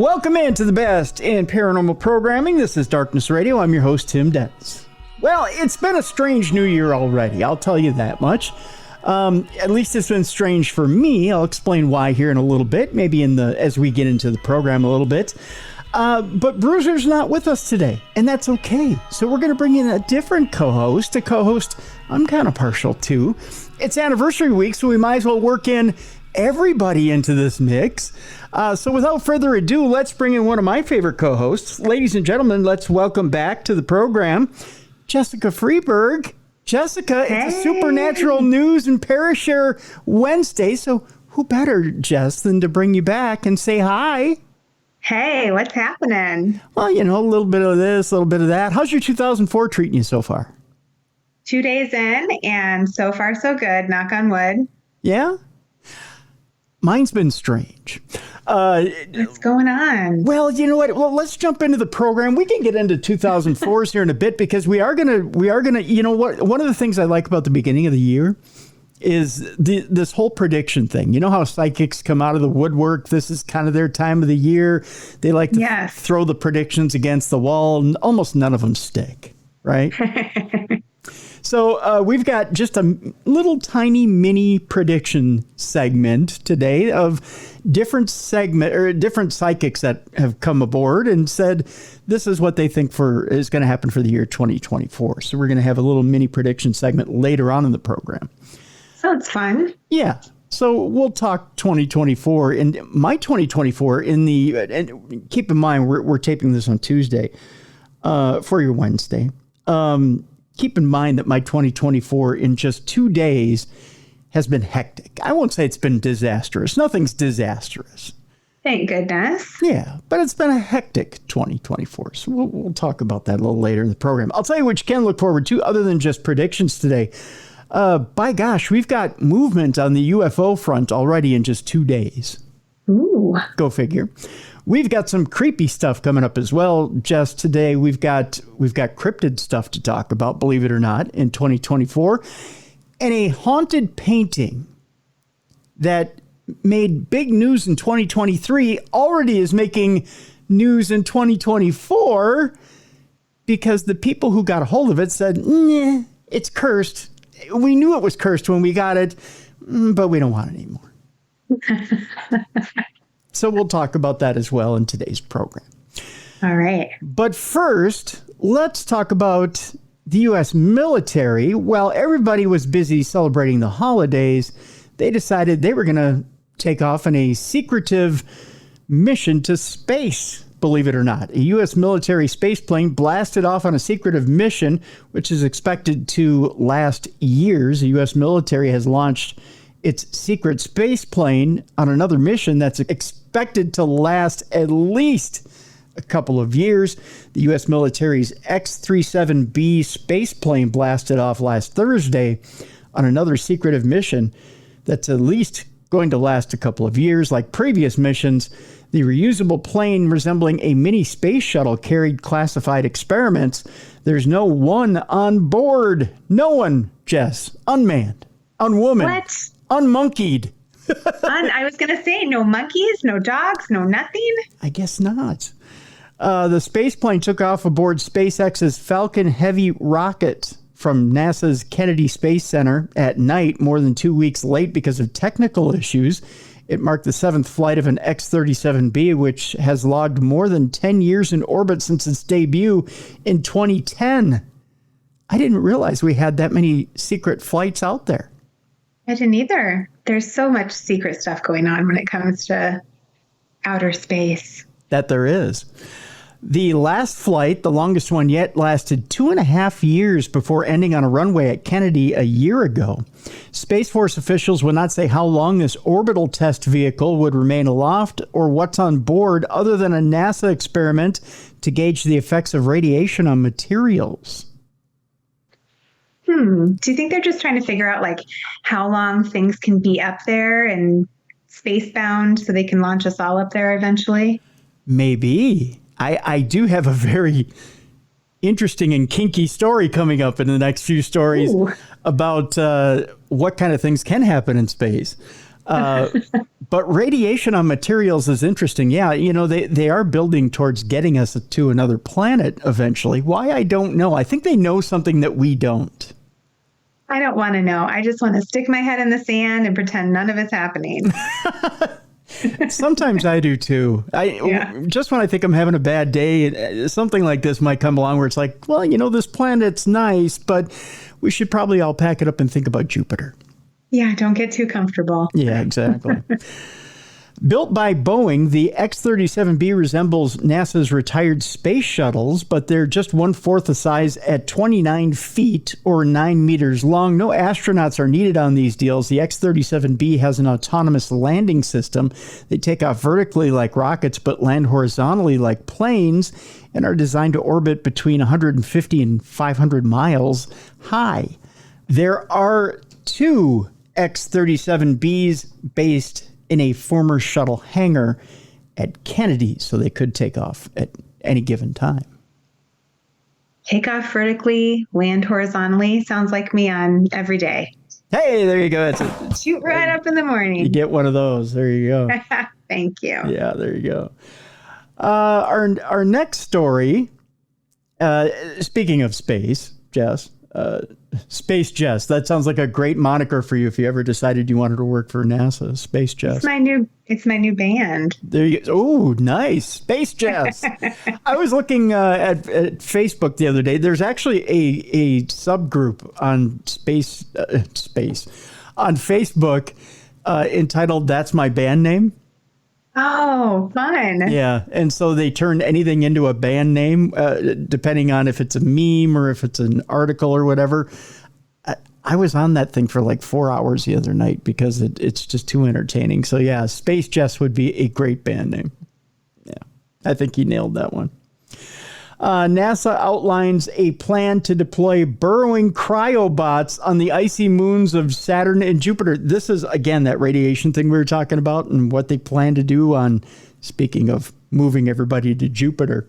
Welcome into the best in paranormal programming. This is Darkness Radio. I'm your host, Tim Dennis. Well, it's been a strange new year already. I'll tell you that much. At least it's been strange for me. I'll explain why here in a little bit, maybe as we get into the program a little bit. But Bruiser's not with us today, and that's okay. So we're going to bring in a different co-host, a co-host I'm kind of partial to. It's anniversary week, so we might as well work in everybody into this mix. So without further ado, let's bring in one of my favorite co-hosts. Ladies and gentlemen, let's welcome back to the program, Jessica Freeburg. Jessica, hey. It's a Supernatural News and Parashare Wednesday, so who better, Jess, than to bring you back and say hi? Hey, what's happening? Well, you know, a little bit of this, a little bit of that. How's your 2004 treating you so far? 2 days in, and so far so good, knock on wood. Yeah? Mine's been strange. What's going on? Well, you know what? Well, let's jump into the program. We can get into 2004s here in a bit because we are gonna. You know what? One of the things I like about the beginning of the year is this whole prediction thing. You know how psychics come out of the woodwork? This is kind of their time of the year. They like to throw the predictions against the wall, and almost none of them stick, right? So we've got just a little tiny mini prediction segment today of different psychics that have come aboard and said this is what they think is going to happen for the year 2024. So we're going to have a little mini prediction segment later on in the program. Sounds fun. Yeah. So we'll talk 2024 and my 2024 and keep in mind we're taping this on Tuesday for your Wednesday. Keep in mind that my 2024 in just 2 days has been hectic. I won't say it's been disastrous. Nothing's disastrous. Thank goodness. Yeah, but it's been a hectic 2024. So we'll talk about that a little later in the program. I'll tell you what you can look forward to other than just predictions today. By gosh, we've got movement on the UFO front already in just 2 days. Ooh. Go figure. We've got some creepy stuff coming up as well. Just today, we've got cryptid stuff to talk about, believe it or not, in 2024. And a haunted painting that made big news in 2023 already is making news in 2024 because the people who got a hold of it said, nah, it's cursed. We knew it was cursed when we got it, but we don't want it anymore. So we'll talk about that as well in today's program. All right. But first, let's talk about the U.S. military. While everybody was busy celebrating the holidays, they decided they were going to take off on a secretive mission to space, believe it or not. A U.S. military space plane blasted off on a secretive mission, which is expected to last years. The U.S. military has launched its secret space plane on another mission that's expected to last at least a couple of years. The U.S. military's X-37B space plane blasted off last Thursday on another secretive mission that's at least going to last a couple of years. Like previous missions, the reusable plane resembling a mini space shuttle carried classified experiments. There's no one on board. No one, Jess. Unmanned. Unwoman. What? Unmonkeyed. I was going to say no monkeys, no dogs, no nothing. I guess not. The space plane took off aboard SpaceX's Falcon Heavy rocket from NASA's Kennedy Space Center at night, more than 2 weeks late because of technical issues. It marked the seventh flight of an X-37B, which has logged more than 10 years in orbit since its debut in 2010. I didn't realize we had that many secret flights out there. I didn't either. There's so much secret stuff going on when it comes to outer space. That there is. The last flight, the longest one yet, lasted 2.5 years before ending on a runway at Kennedy a year ago. Space Force officials would not say how long this orbital test vehicle would remain aloft or what's on board other than a NASA experiment to gauge the effects of radiation on materials. Do you think they're just trying to figure out like how long things can be up there and spacebound so they can launch us all up there eventually? Maybe. I do have a very interesting and kinky story coming up in the next few stories about what kind of things can happen in space. But radiation on materials is interesting. Yeah, they are building towards getting us to another planet eventually. Why, I don't know. I think they know something that we don't. I don't want to know. I just want to stick my head in the sand and pretend none of it's happening. Sometimes I do too. Just when I think I'm having a bad day, something like this might come along where it's like, well, this planet's nice, but we should probably all pack it up and think about Jupiter. Yeah, don't get too comfortable. Yeah, exactly. Built by Boeing, the X-37B resembles NASA's retired space shuttles, but they're just 1/4 the size at 29 feet or 9 meters long. No astronauts are needed on these deals. The X-37B has an autonomous landing system. They take off vertically like rockets, but land horizontally like planes, and are designed to orbit between 150 and 500 miles high. There are 2 X-37Bs based in a former shuttle hangar at Kennedy, so they could take off at any given time. Take off vertically, land horizontally. Sounds like me on every day. Hey, there you go. That's Shoot right up in the morning. You get one of those. There you go. Thank you. Yeah, there you go. Our next story, speaking of space, Jess, Space Jess. That sounds like a great moniker for you if you ever decided you wanted to work for NASA. Space Jess. It's my new band. There you go. Oh, nice. Space Jess. I was looking at Facebook the other day. There's actually a subgroup on space on Facebook entitled "That's My Band Name." Oh, fun. Yeah. And so they turn anything into a band name, depending on if it's a meme or if it's an article or whatever. I was on that thing for like 4 hours the other night because it's just too entertaining. So yeah, Space Jess would be a great band name. Yeah. I think he nailed that one. NASA outlines a plan to deploy burrowing cryobots on the icy moons of Saturn and Jupiter. This is, again, that radiation thing we were talking about and what they plan to do on, speaking of moving everybody to Jupiter.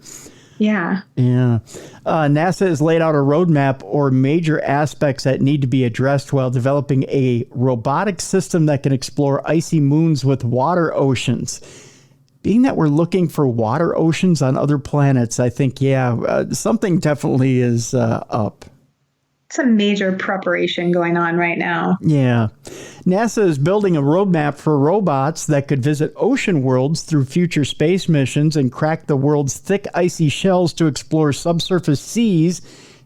Yeah. Yeah. NASA has laid out a roadmap or major aspects that need to be addressed while developing a robotic system that can explore icy moons with water oceans. Being that we're looking for water oceans on other planets, I think, something definitely is up. It's a major preparation going on right now. Yeah. NASA is building a roadmap for robots that could visit ocean worlds through future space missions and crack the world's thick, icy shells to explore subsurface seas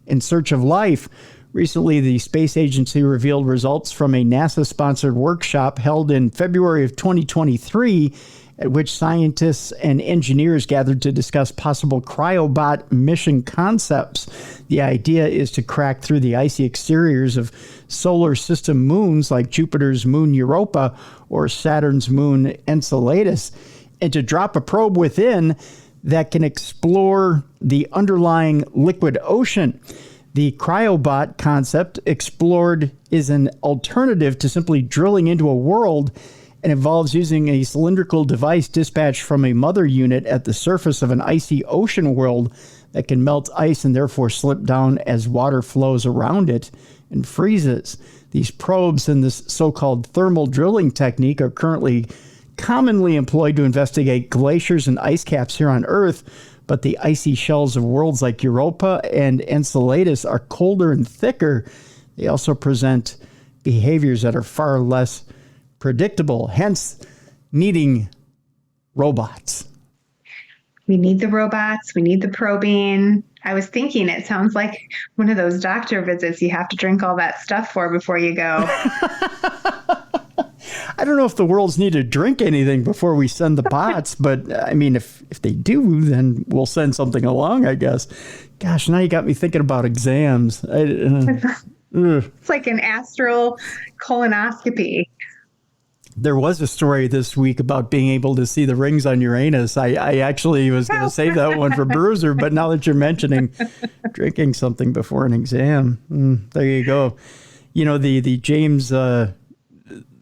in search of life. Recently, the space agency revealed results from a NASA-sponsored workshop held in February of 2023, at which scientists and engineers gathered to discuss possible cryobot mission concepts. The idea is to crack through the icy exteriors of solar system moons like Jupiter's moon Europa or Saturn's moon Enceladus, and to drop a probe within that can explore the underlying liquid ocean. The cryobot concept explored is an alternative to simply drilling into a world, and involves using a cylindrical device dispatched from a mother unit at the surface of an icy ocean world that can melt ice and therefore slip down as water flows around it and freezes. These probes and this so-called thermal drilling technique are currently commonly employed to investigate glaciers and ice caps here on Earth, but the icy shells of worlds like Europa and Enceladus are colder and thicker. They also present behaviors that are far less predictable, hence needing robots. We need the robots. We need the probing. I was thinking it sounds like one of those doctor visits you have to drink all that stuff for before you go. I don't know if the worlds need to drink anything before we send the bots, but I mean, if they do, then we'll send something along, I guess. Gosh, now you got me thinking about exams. It's like an astral colonoscopy. There was a story this week about being able to see the rings on Uranus. I actually was going to save that one for Bruiser, but now that you're mentioning drinking something before an exam, there you go. You know, the James, now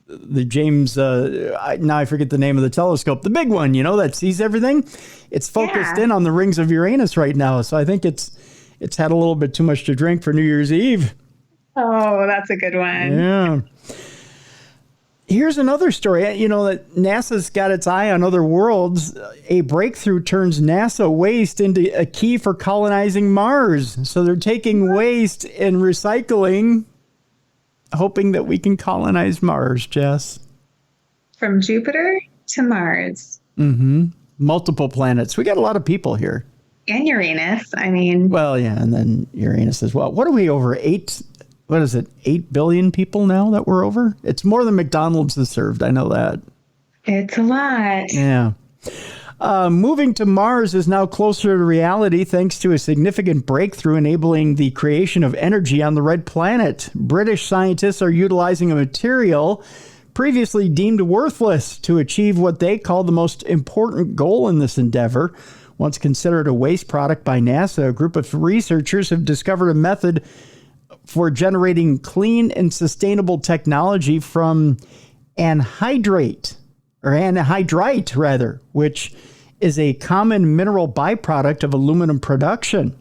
I forget the name of the telescope, the big one, that sees everything. It's focused in on the rings of Uranus right now. So I think it's had a little bit too much to drink for New Year's Eve. Oh, that's a good one. Yeah. Here's another story. You know that NASA's got its eye on other worlds. A breakthrough turns NASA waste into a key for colonizing Mars. So they're taking waste and recycling, hoping that we can colonize Mars, Jess. From Jupiter to Mars. Mm-hmm. Multiple planets. We got a lot of people here. And Uranus. I mean. Well, yeah, and then Uranus as well. What are we over? 8 billion people now that we're over? It's more than McDonald's has served. I know that. It's a lot. Yeah. Moving to Mars is now closer to reality thanks to a significant breakthrough enabling the creation of energy on the red planet. British scientists are utilizing a material previously deemed worthless to achieve what they call the most important goal in this endeavor. Once considered a waste product by NASA, a group of researchers have discovered a method for generating clean and sustainable technology from anhydrite, which is a common mineral byproduct of aluminum production.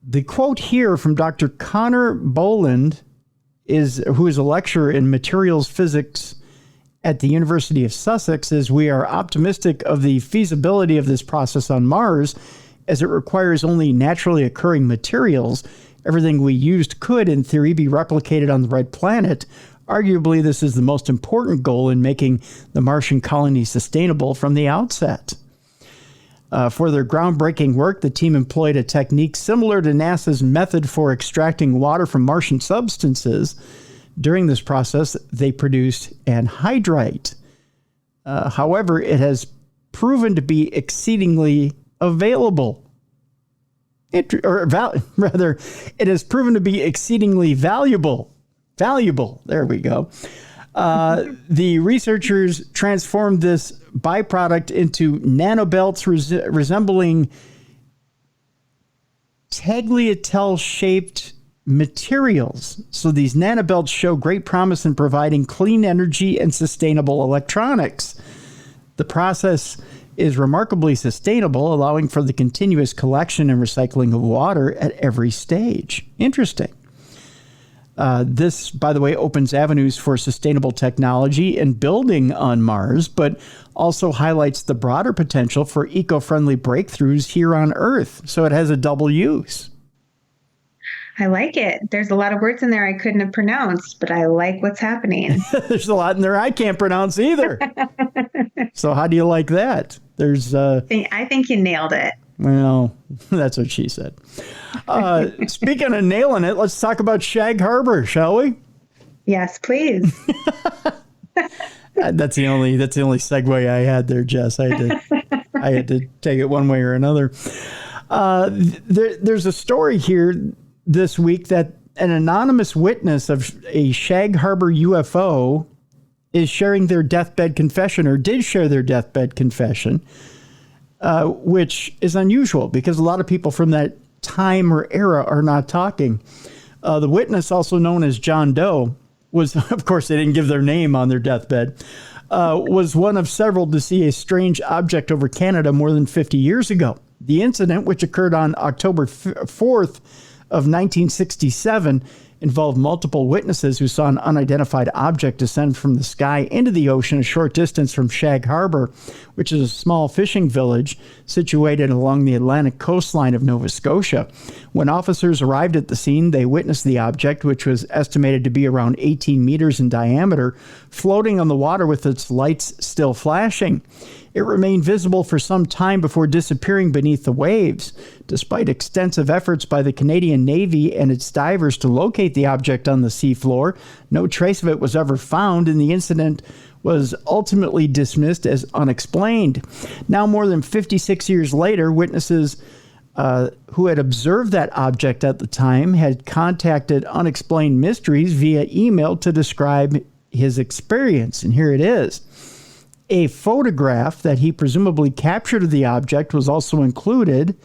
The quote here from Dr. Connor Boland, who is a lecturer in materials physics at the University of Sussex, is, "We are optimistic of the feasibility of this process on Mars, as it requires only naturally occurring materials. Everything we used could, in theory, be replicated on the red planet. Arguably, this is the most important goal in making the Martian colony sustainable from the outset." For their groundbreaking work, the team employed a technique similar to NASA's method for extracting water from Martian substances. During this process, they produced anhydrite. However, it has proven to be exceedingly available. It has proven to be exceedingly valuable. There we go. The researchers transformed this byproduct into nanobelts resembling tagliatelle-shaped materials. So these nanobelts show great promise in providing clean energy and sustainable electronics. The process is remarkably sustainable, allowing for the continuous collection and recycling of water at every stage. Interesting. This, by the way, opens avenues for sustainable technology and building on Mars, but also highlights the broader potential for eco-friendly breakthroughs here on Earth. So it has a double use. I like it. There's a lot of words in there I couldn't have pronounced, but I like what's happening. There's a lot in there I can't pronounce either. So how do you like that? I think you nailed it. Well, that's what she said. Speaking of nailing it, let's talk about Shag Harbor, shall we? Yes, please. That's the only segue I had there, Jess. I had to take it one way or another. There's a story here this week that an anonymous witness of a Shag Harbor UFO is sharing their deathbed confession, or did share their deathbed confession, which is unusual because a lot of people from that time or era are not talking. The witness, also known as John Doe, was, of course, they didn't give their name on their deathbed, was one of several to see a strange object over Canada more than 50 years ago. The incident, which occurred on October 4th of 1967, involved multiple witnesses who saw an unidentified object descend from the sky into the ocean a short distance from Shag Harbor, which is a small fishing village situated along the Atlantic coastline of Nova Scotia. When officers arrived at the scene, they witnessed the object, which was estimated to be around 18 meters in diameter, floating on the water with its lights still flashing. It remained visible for some time before disappearing beneath the waves. Despite extensive efforts by the Canadian Navy and its divers to locate the object on the seafloor, no trace of it was ever found, and the incident was ultimately dismissed as unexplained. Now, more than 56 years later, witnesses who had observed that object at the time had contacted Unexplained Mysteries via email to describe his experience. And here it is. A photograph that he presumably captured of the object was also included.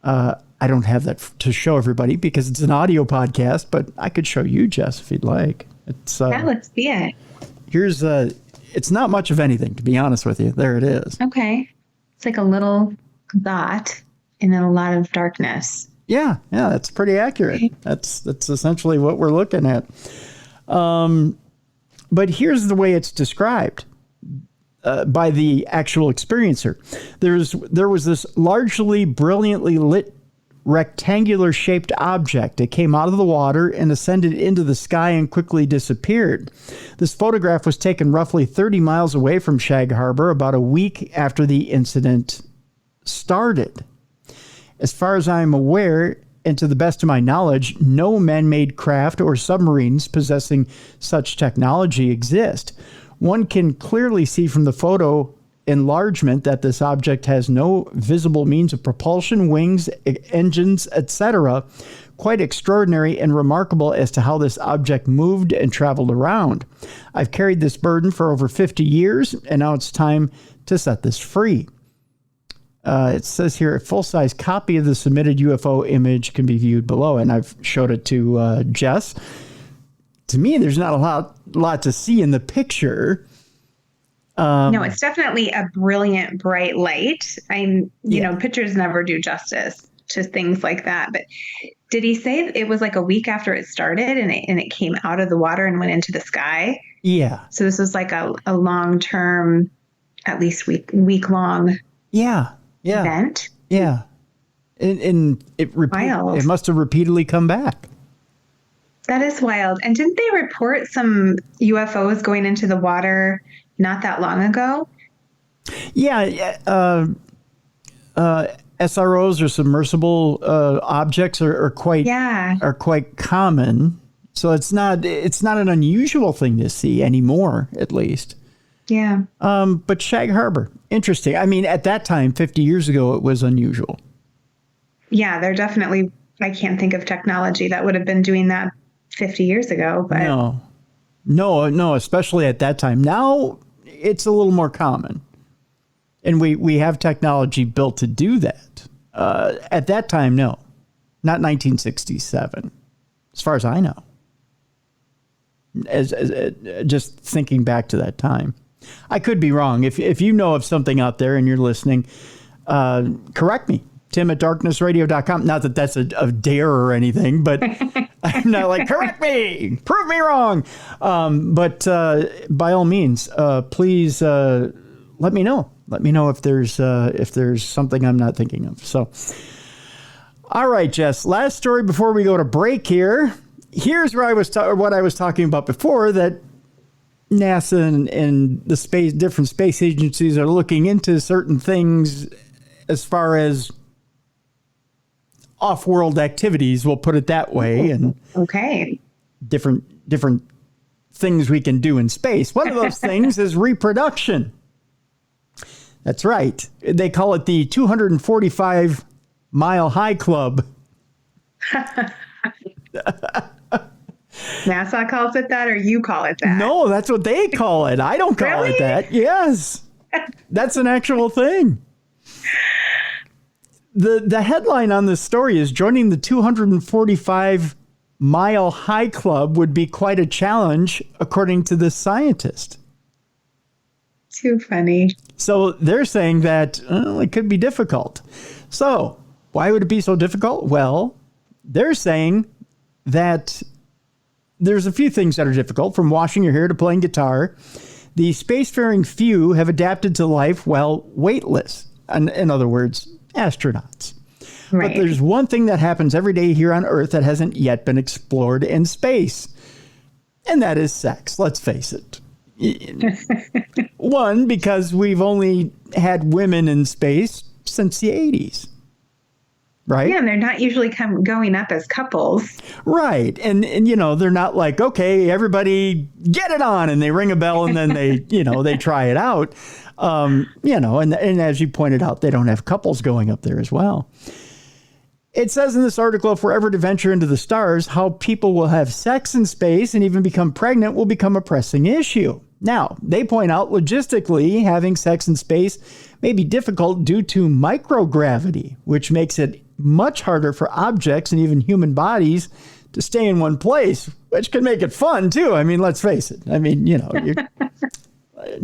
I don't have that to show everybody because it's an audio podcast, but I could show you, Jess, if you'd like. Yeah, let's see it. Here's it's not much of anything, to be honest with you. There it is. Okay. It's like a little dot and then a lot of darkness. Yeah, that's pretty accurate. Okay. That's essentially what we're looking at. But here's the way it's described by the actual experiencer. There was this largely brilliantly lit rectangular shaped object. It came out of the water and ascended into the sky and quickly disappeared. This photograph was taken roughly 30 miles away from Shag Harbor about a week after the incident started. As far as I'm aware, and to the best of my knowledge, no man-made craft or submarines possessing such technology exist. One can clearly see from the photo enlargement that this object has no visible means of propulsion, wings, engines, etc. Quite extraordinary and remarkable as to how this object moved and traveled around. I've carried this burden for over 50 years, and now it's time to set this free. It says here, a full-size copy of the submitted UFO image can be viewed below, and I've showed it to Jess. To me, there's not a lot to see in the picture. No, it's definitely a brilliant, bright light. You know, pictures never do justice to things like that. But did he say it was like a week after it started and it came out of the water and went into the sky? Yeah. So this was like a long-term, at least week-long event? Yeah. And it must have repeatedly come back. That is wild. And didn't they report some UFOs going into the water not that long ago? Yeah. SROs or submersible objects are quite common. So it's not an unusual thing to see anymore, at least. Yeah. But Shag Harbor, interesting. I mean, at that time, 50 years ago, it was unusual. Yeah, they're definitely, I can't think of technology that would have been doing that 50 years ago. But No, especially at that time. Now it's a little more common. And we have technology built to do that. At that time, no. Not 1967, as far as I know. As just thinking back to that time. I could be wrong. If you know of something out there and you're listening, correct me. Tim@darknessradio.com. Not that that's a dare or anything, but I'm not like, correct me, prove me wrong. But by all means, please let me know. Let me know if there's something I'm not thinking of. So, all right, Jess. Last story before we go to break here. Here's where what I was talking about before, that NASA and the different space agencies are looking into certain things as far as off-world activities, we'll put it that way, and different things we can do in space. One of those things is reproduction. That's right. They call it the 245 Mile High Club. NASA calls it that, or you call it that? No, that's what they call it. I don't call it that. Yes. That's an actual thing. The headline on this story is, joining the 245 Mile High Club would be quite a challenge, according to this scientist. Too funny. So they're saying that it could be difficult. So why would it be so difficult? Well, they're saying that there's a few things that are difficult, from washing your hair to playing guitar. The spacefaring few have adapted to life while weightless. In other words, astronauts. Right. But there's one thing that happens every day here on Earth that hasn't yet been explored in space. And that is sex. Let's face it. One, because we've only had women in space since the 80s. Right? Yeah, and they're not usually going up as couples. Right. And they're not like, okay, everybody get it on, and they ring a bell and then they, they try it out. And as you pointed out, they don't have couples going up there as well. It says in this article, if we're ever to venture into the stars, how people will have sex in space and even become pregnant will become a pressing issue. Now, they point out logistically, having sex in space may be difficult due to microgravity, which makes it much harder for objects and even human bodies to stay in one place, which can make it fun too. I mean, let's face it. I mean, you're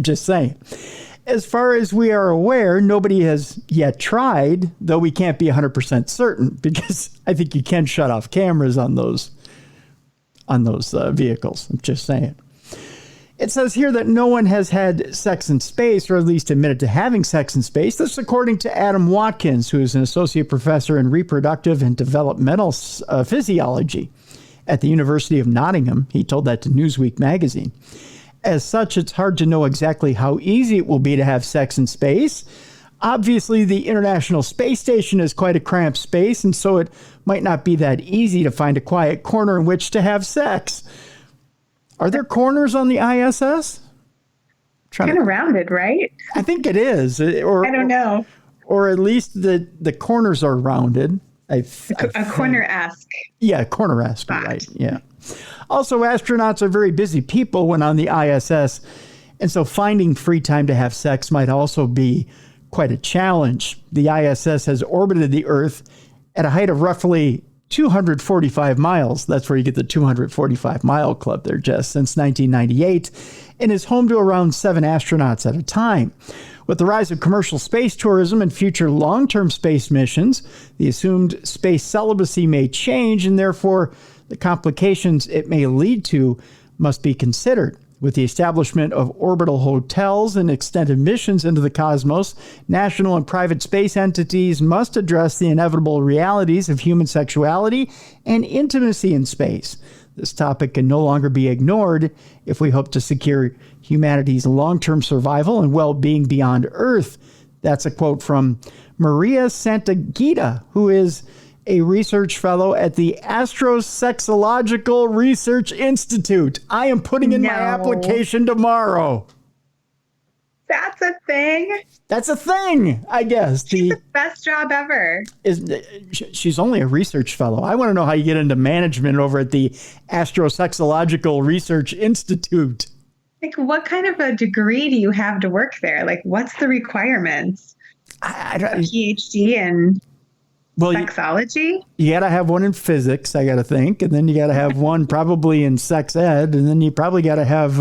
just saying. As far as we are aware, nobody has yet tried, though we can't be 100% certain, because I think you can shut off cameras on those vehicles. I'm just saying. It says here that no one has had sex in space, or at least admitted to having sex in space. This according to Adam Watkins, who is an associate professor in reproductive and developmental physiology at the University of Nottingham. He told that to Newsweek magazine. As such, it's hard to know exactly how easy it will be to have sex in space. Obviously, the International Space Station is quite a cramped space, and so it might not be that easy to find a quiet corner in which to have sex. Are there corners on the ISS? Kind of rounded, right? I think it is. Or, I don't know. Or at least the corners are rounded. A corner-esque. Yeah, corner-esque, right. Yeah. Also, astronauts are very busy people when on the ISS, and so finding free time to have sex might also be quite a challenge. The ISS has orbited the Earth at a height of roughly 245 miles. That's where you get the 245-mile club there, Jess, since 1998, and is home to around 7 astronauts at a time. With the rise of commercial space tourism and future long-term space missions, the assumed space celibacy may change, and therefore the complications it may lead to must be considered. With the establishment of orbital hotels and extended missions into the cosmos, national and private space entities must address the inevitable realities of human sexuality and intimacy in space. This topic can no longer be ignored if we hope to secure humanity's long-term survival and well-being beyond Earth. That's a quote from Maria Santagita, who is a research fellow at the Astrosexological Research Institute. I am putting in my application tomorrow. That's a thing? That's a thing, I guess. She's the best job ever. She's only a research fellow. I want to know how you get into management over at the Astrosexological Research Institute. Like, what kind of a degree do you have to work there? Like, what's the requirements? A PhD in sexology? You got to have one in physics, I got to think. And then you got to have one probably in sex ed. And then you probably got to have,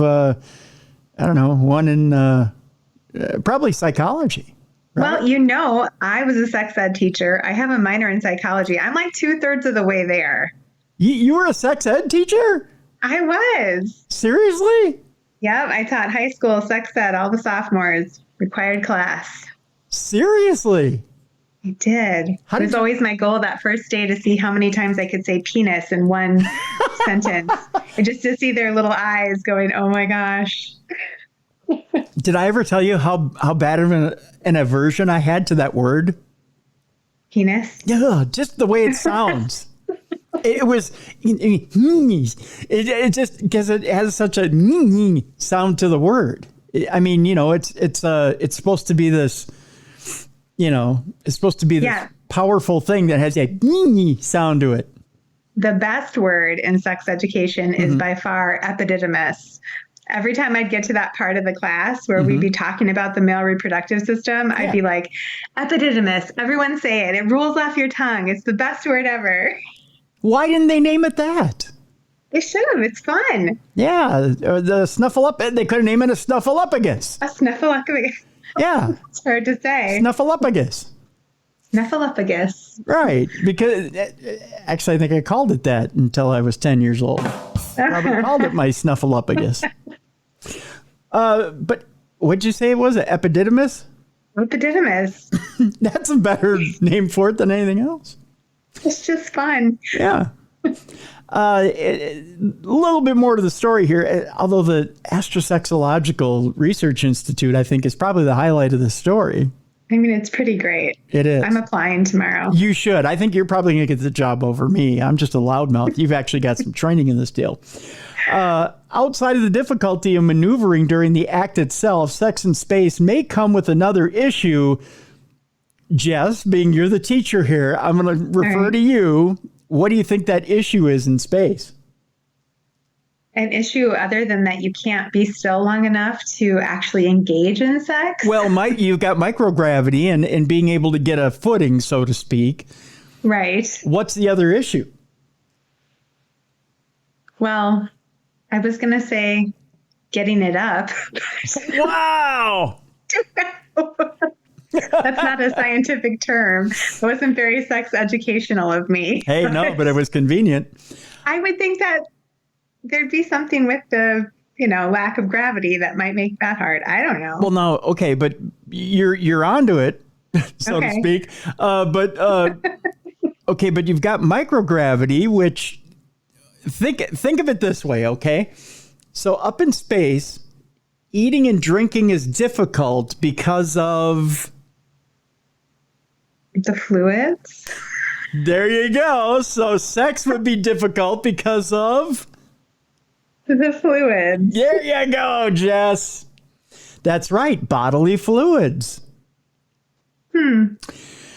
one in probably psychology. Right? Well, I was a sex ed teacher. I have a minor in psychology. I'm like 2/3 of the way there. You were a sex ed teacher? I was. Seriously? Yep. I taught high school sex ed, all the sophomores, required class. Seriously? I did. It was always my goal that first day to see how many times I could say penis in one sentence. And just to see their little eyes going, oh my gosh. Did I ever tell you how bad of an aversion I had to that word? Penis? Yeah, just the way it sounds. It was, it just, because it has such a sound to the word. I mean, it's supposed to be this, it's supposed to be this powerful thing that has a sound to it. The best word in sex education is by far epididymis. Every time I'd get to that part of the class where we'd be talking about the male reproductive system, I'd be like, epididymis, everyone say it. It rolls off your tongue. It's the best word ever. Why didn't they name it that? They should have. It's fun. Yeah. The snuffleupagus. They could have named it a snuffleupagus. A snuffleupagus. Yeah. It's hard to say. Snuffleupagus. Snuffleupagus. Right. Because actually, I think I called it that until I was 10 years old. Probably called it my snuffleupagus. But what'd you say it was? An epididymis? Epididymis. That's a better name for it than anything else. It's just fun. Yeah. A little bit more to the story here, although the Astrosexological Research Institute, I think, is probably the highlight of the story. I mean, it's pretty great. It is. I'm applying tomorrow. You should. I think you're probably going to get the job over me. I'm just a loudmouth. You've actually got some training in this deal. Outside of the difficulty of maneuvering during the act itself, sex in space may come with another issue. Jess, being you're the teacher here, I'm going to refer to you. What do you think that issue is in space? An issue other than that you can't be still long enough to actually engage in sex? Well, you've got microgravity and being able to get a footing, so to speak. Right. What's the other issue? Well, I was going to say getting it up. Wow. That's not a scientific term. It wasn't very sex educational of me. Hey, no, but it was convenient. I would think that there'd be something with the lack of gravity that might make that hard. I don't know. Well, no, okay, but you're onto it, so to speak. Okay, but you've got microgravity, which think of it this way, okay? So up in space, eating and drinking is difficult because of the fluids. There you go. So sex would be difficult because of the fluids. There you go, Jess. That's right. Bodily fluids.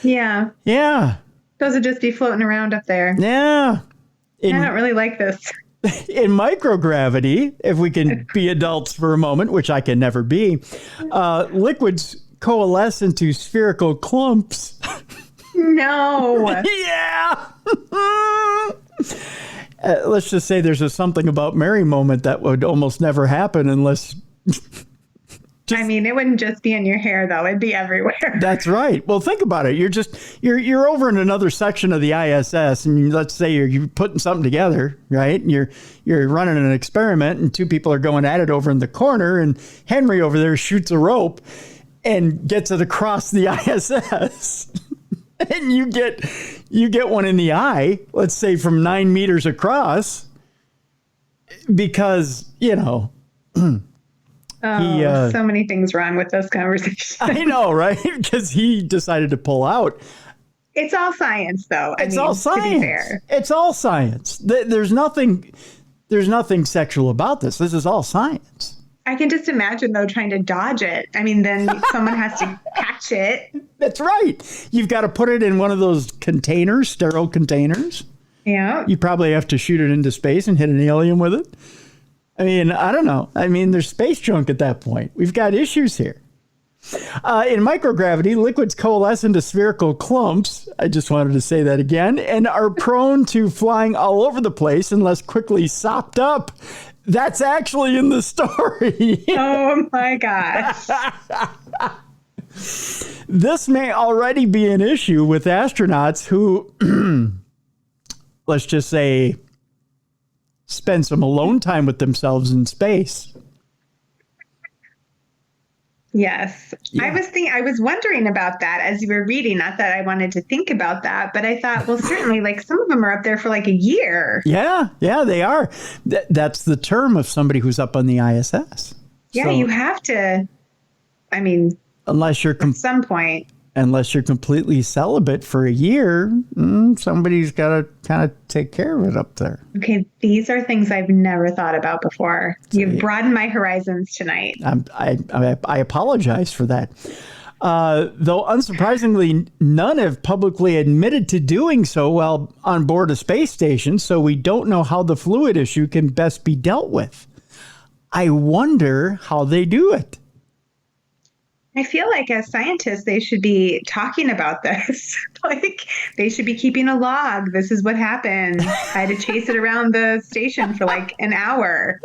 Yeah. Yeah. Those would just be floating around up there. Yeah. I don't really like this. In microgravity, if we can be adults for a moment, which I can never be, liquids coalesce into spherical clumps. No. Yeah. Let's just say there's a something about Mary moment that would almost never happen unless... it wouldn't just be in your hair, though. It'd be everywhere. That's right. Well, think about it. You're over in another section of the ISS, and let's say you're putting something together, right? And you're running an experiment, and two people are going at it over in the corner, and Henry over there shoots a rope and gets it across the ISS. And you get one in the eye, let's say from 9 meters across, because, so many things wrong with this conversation. I know, right? Because he decided to pull out. It's all science, though. It's all science. To be fair. It's all science. There's nothing sexual about this. This is all science. I can just imagine, though, trying to dodge it. Then someone has to catch it. That's right. You've got to put it in one of those containers, sterile containers. Yeah. You probably have to shoot it into space and hit an alien with it. I don't know. There's space junk at that point. We've got issues here. In microgravity, liquids coalesce into spherical clumps. I just wanted to say that again, and are prone to flying all over the place unless quickly sopped up. That's actually in the story. Oh my gosh. This may already be an issue with astronauts who, let's just say, spend some alone time with themselves in space. Yes. Yeah. I was wondering about that as you were reading. Not that I wanted to think about that, but I thought, well, certainly, some of them are up there for a year. Yeah, they are. That's the term of somebody who's up on the ISS. Yeah, so, you have to. Unless you're at some point. Unless you're completely celibate for a year, somebody's got to kind of take care of it up there. Okay, these are things I've never thought about before. You've broadened my horizons tonight. I apologize for that. Though unsurprisingly, none have publicly admitted to doing so while on board a space station, so we don't know how the fluid issue can best be dealt with. I wonder how they do it. I feel like as scientists, they should be talking about this. They should be keeping a log. This is what happened. I had to chase it around the station for an hour.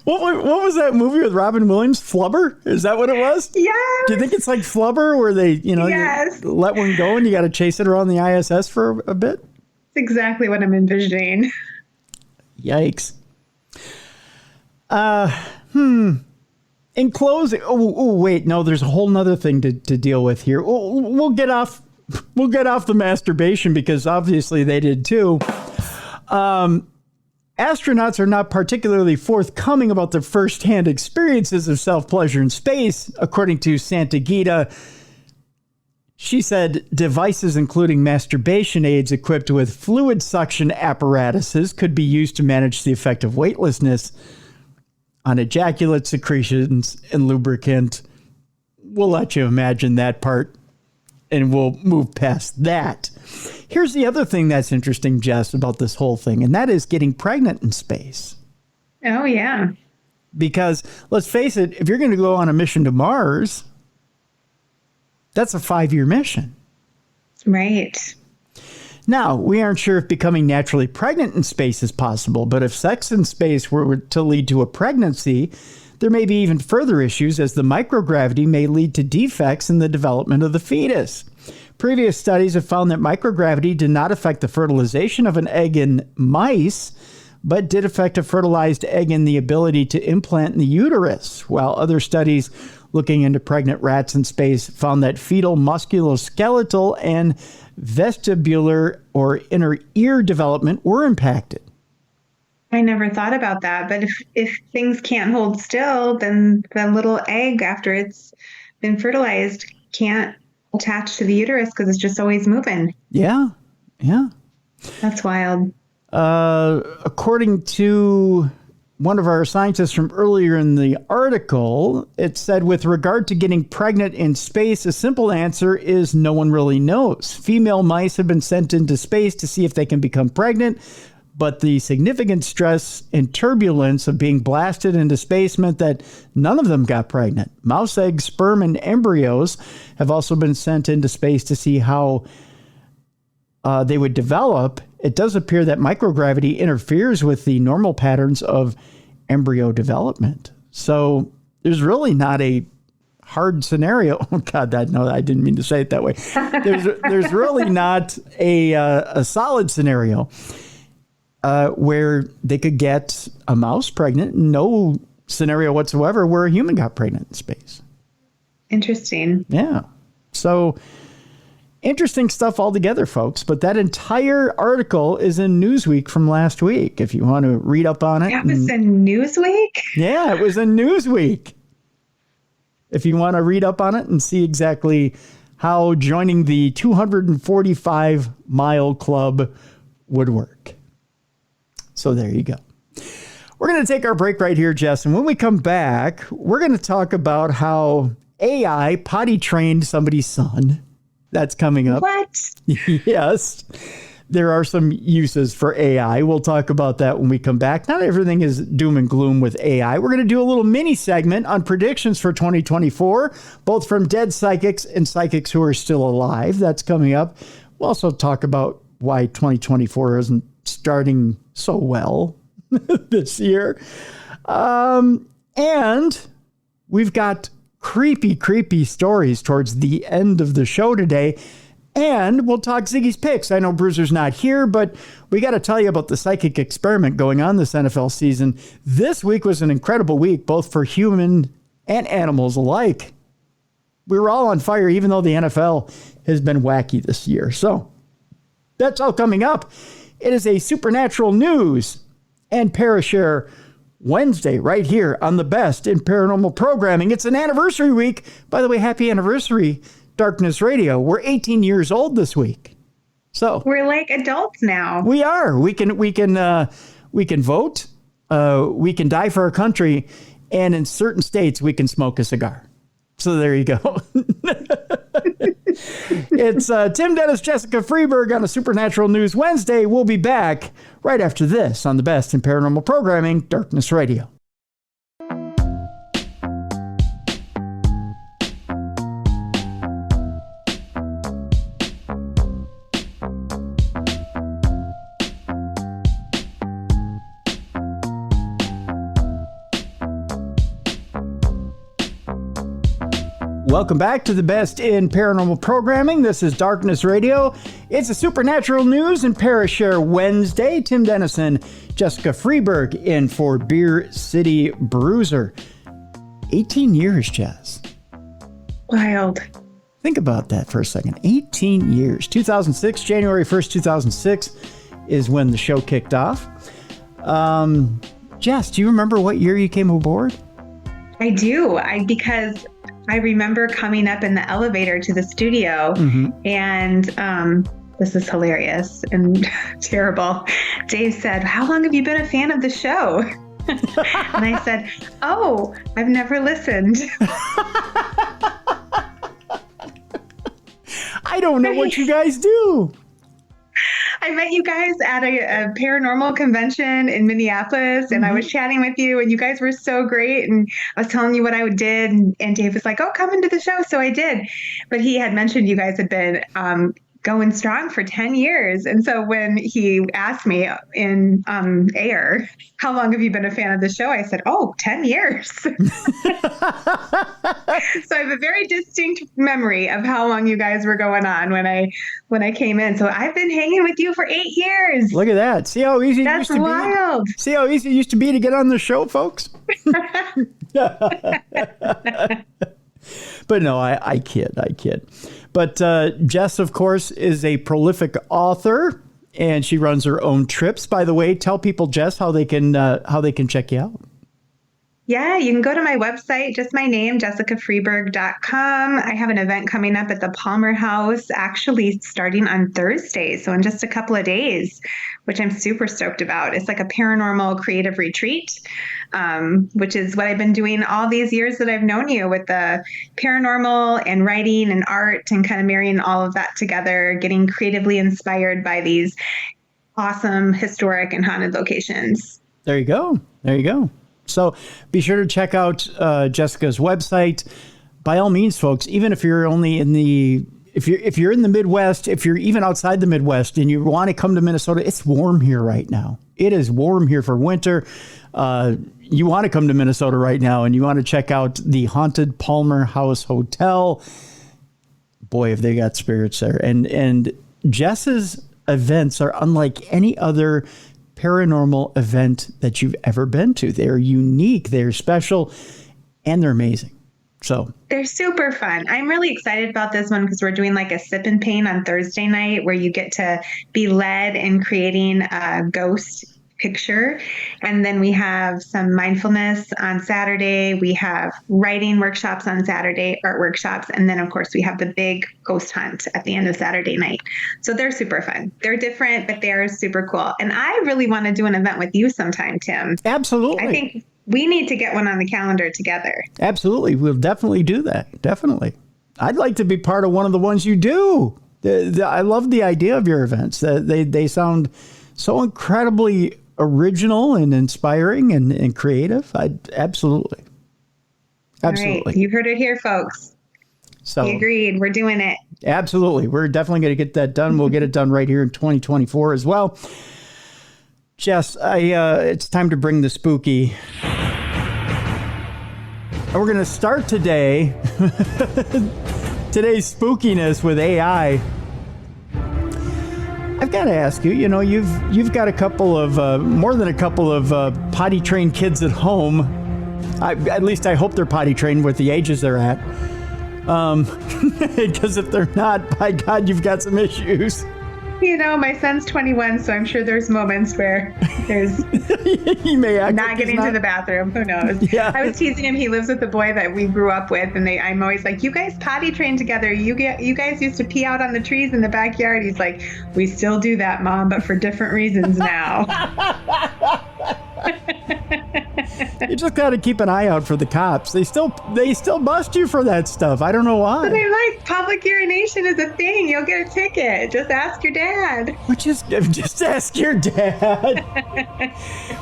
What was that movie with Robin Williams? Flubber? Is that what it was? Yeah. Do you think it's like Flubber where they, yes. you let one go and you got to chase it around the ISS for a bit? That's exactly what I'm envisioning. Yikes. In closing, wait, no, there's a whole nother thing to deal with here. We'll get off the masturbation because obviously they did too. Astronauts are not particularly forthcoming about their firsthand experiences of self-pleasure in space, according to Santa Gita. She said devices including masturbation aids equipped with fluid suction apparatuses could be used to manage the effect of weightlessness on ejaculate secretions and lubricant. We'll let you imagine that part, and we'll move past that. Here's the other thing that's interesting, Jess, about this whole thing, and that is getting pregnant in space. Oh, yeah. Because, let's face it, if you're going to go on a mission to Mars, that's a 5-year mission. Right. Now, we aren't sure if becoming naturally pregnant in space is possible, but if sex in space were to lead to a pregnancy, there may be even further issues as the microgravity may lead to defects in the development of the fetus. Previous studies have found that microgravity did not affect the fertilization of an egg in mice, but did affect a fertilized egg and the ability to implant in the uterus, while other studies looking into pregnant rats in space found that fetal musculoskeletal and vestibular or inner ear development were impacted. I never thought about that, but if things can't hold still, then the little egg, after it's been fertilized, can't attach to the uterus because it's just always moving. Yeah. That's wild. According to one of our scientists from earlier in the article, it said, with regard to getting pregnant in space, a simple answer is no one really knows. Female mice have been sent into space to see if they can become pregnant, but the significant stress and turbulence of being blasted into space meant that none of them got pregnant. Mouse eggs, sperm, and embryos have also been sent into space to see how they would develop. It does appear that microgravity interferes with the normal patterns of embryo development. So there's really not a hard scenario. Oh God, no, I didn't mean to say it that way. There's really not a solid scenario where they could get a mouse pregnant. No scenario whatsoever where a human got pregnant in space. Interesting. Yeah. So interesting stuff altogether, folks. But that entire article is in Newsweek from last week, if you want to read up on it. That was in Newsweek? Yeah, it was in Newsweek. If you want to read up on it and see exactly how joining the 245-mile club would work. So there you go. We're going to take our break right here, Jess. And when we come back, we're going to talk about how AI potty trained somebody's son. That's coming up. What? Yes. There are some uses for AI. We'll talk about that when we come back. Not everything is doom and gloom with AI. We're going to do a little mini segment on predictions for 2024, both from dead psychics and psychics who are still alive. That's coming up. We'll also talk about why 2024 isn't starting so well this year. And we've got creepy stories towards the end of the show today. And we'll talk Ziggy's picks. I know Bruiser's not here, but we got to tell you about the psychic experiment going on this NFL season. This week was an incredible week, both for human and animals alike. We were all on fire, even though the NFL has been wacky this year. So that's all coming up. It is a Supernatural News and Parashare Wednesday right here on the best in paranormal programming. It's an anniversary week. By the way, happy anniversary, Darkness Radio. We're 18 years old this week. So we're like adults now. We are. We can vote. We can die for our country. And in certain states, we can smoke a cigar. So there you go. It's Tim Dennis, Jessica Freeburg on a Supernatural News Wednesday. We'll be back right after this on the best in paranormal programming, Darkness Radio. Welcome back to the best in paranormal programming. This is Darkness Radio. It's a Supernatural News and Parashare Wednesday. Tim Dennison, Jessica Freeburg in for Beer City Bruiser. 18 years, Jess. Wild. Think about that for a second. 18 years. 2006, January 1st, 2006 is when the show kicked off. Jess, do you remember what year you came aboard? I do. Because I remember coming up in the elevator to the studio, and this is hilarious and terrible. Dave said, "How long have you been a fan of the show?" And I said, "Oh, I've never listened." I don't know what you guys do. I met you guys at a paranormal convention in Minneapolis, and I was chatting with you, and you guys were so great. And I was telling you what I did, and Dave was like, "Oh, come into the show." So I did. But he had mentioned you guys had been going strong for 10 years. And so when he asked me in air, how long have you been a fan of the show? I said, 10 years. So I have a very distinct memory of how long you guys were going on when I came in. So I've been hanging with you for 8 years. Look at that. See how easy it used to be? That's wild. See how easy it used to be to get on the show, folks? But no, I kid. But Jess, of course, is a prolific author, and she runs her own trips. By the way, tell people, Jess, how they can check you out. Yeah, you can go to my website, just my name, jessicafreeburg.com. I have an event coming up at the Palmer House, actually starting on Thursday. So in just a couple of days, which I'm super stoked about. It's like a paranormal creative retreat, which is what I've been doing all these years that I've known you, with the paranormal and writing and art, and kind of marrying all of that together, getting creatively inspired by these awesome historic and haunted locations. There you go. So be sure to check out Jessica's website. By all means, folks, even if you're only if you're in the Midwest, if you're even outside the Midwest and you want to come to Minnesota, it's warm here right now. It is warm here for winter. You want to come to Minnesota right now and you want to check out the Haunted Palmer House Hotel. Boy, have they got spirits there. And Jess's events are unlike any other paranormal event that you've ever been to. They're unique, they're special, and they're amazing. So they're super fun. I'm really excited about this one because we're doing like a sip and paint on Thursday night, where you get to be led in creating a ghost picture. And then we have some mindfulness on Saturday. We have writing workshops on Saturday, art workshops. And then, of course, we have the big ghost hunt at the end of Saturday night. So they're super fun. They're different, but they're super cool. And I really want to do an event with you sometime, Tim. Absolutely. I think we need to get one on the calendar together. Absolutely. We'll definitely do that. Definitely. I'd like to be part of one of the ones you do. I love the idea of your events. They sound so incredibly original and inspiring and creative. Absolutely. All right. You heard it here, folks. So we agreed. We're doing it. Absolutely. We're definitely going to get that done. We'll get it done right here in 2024 as well. Jess, it's time to bring the spooky. And we're going to start today's spookiness with AI. I've got to ask you, you've got a couple of, more than a couple of potty trained kids at home. At least I hope they're potty trained with the ages they're at. Because if they're not, by God, you've got some issues. My son's 21, so I'm sure there's moments where there's he may act not getting to the bathroom. Who knows? Yeah. I was teasing him. He lives with the boy that we grew up with, and I'm always like, "You guys potty train together. You guys used to pee out on the trees in the backyard." He's like, "We still do that, Mom, but for different reasons now." You just got to keep an eye out for the cops. They still bust you for that stuff. I don't know why. But they're like, public urination is a thing. You'll get a ticket. Just ask your dad. Just ask your dad.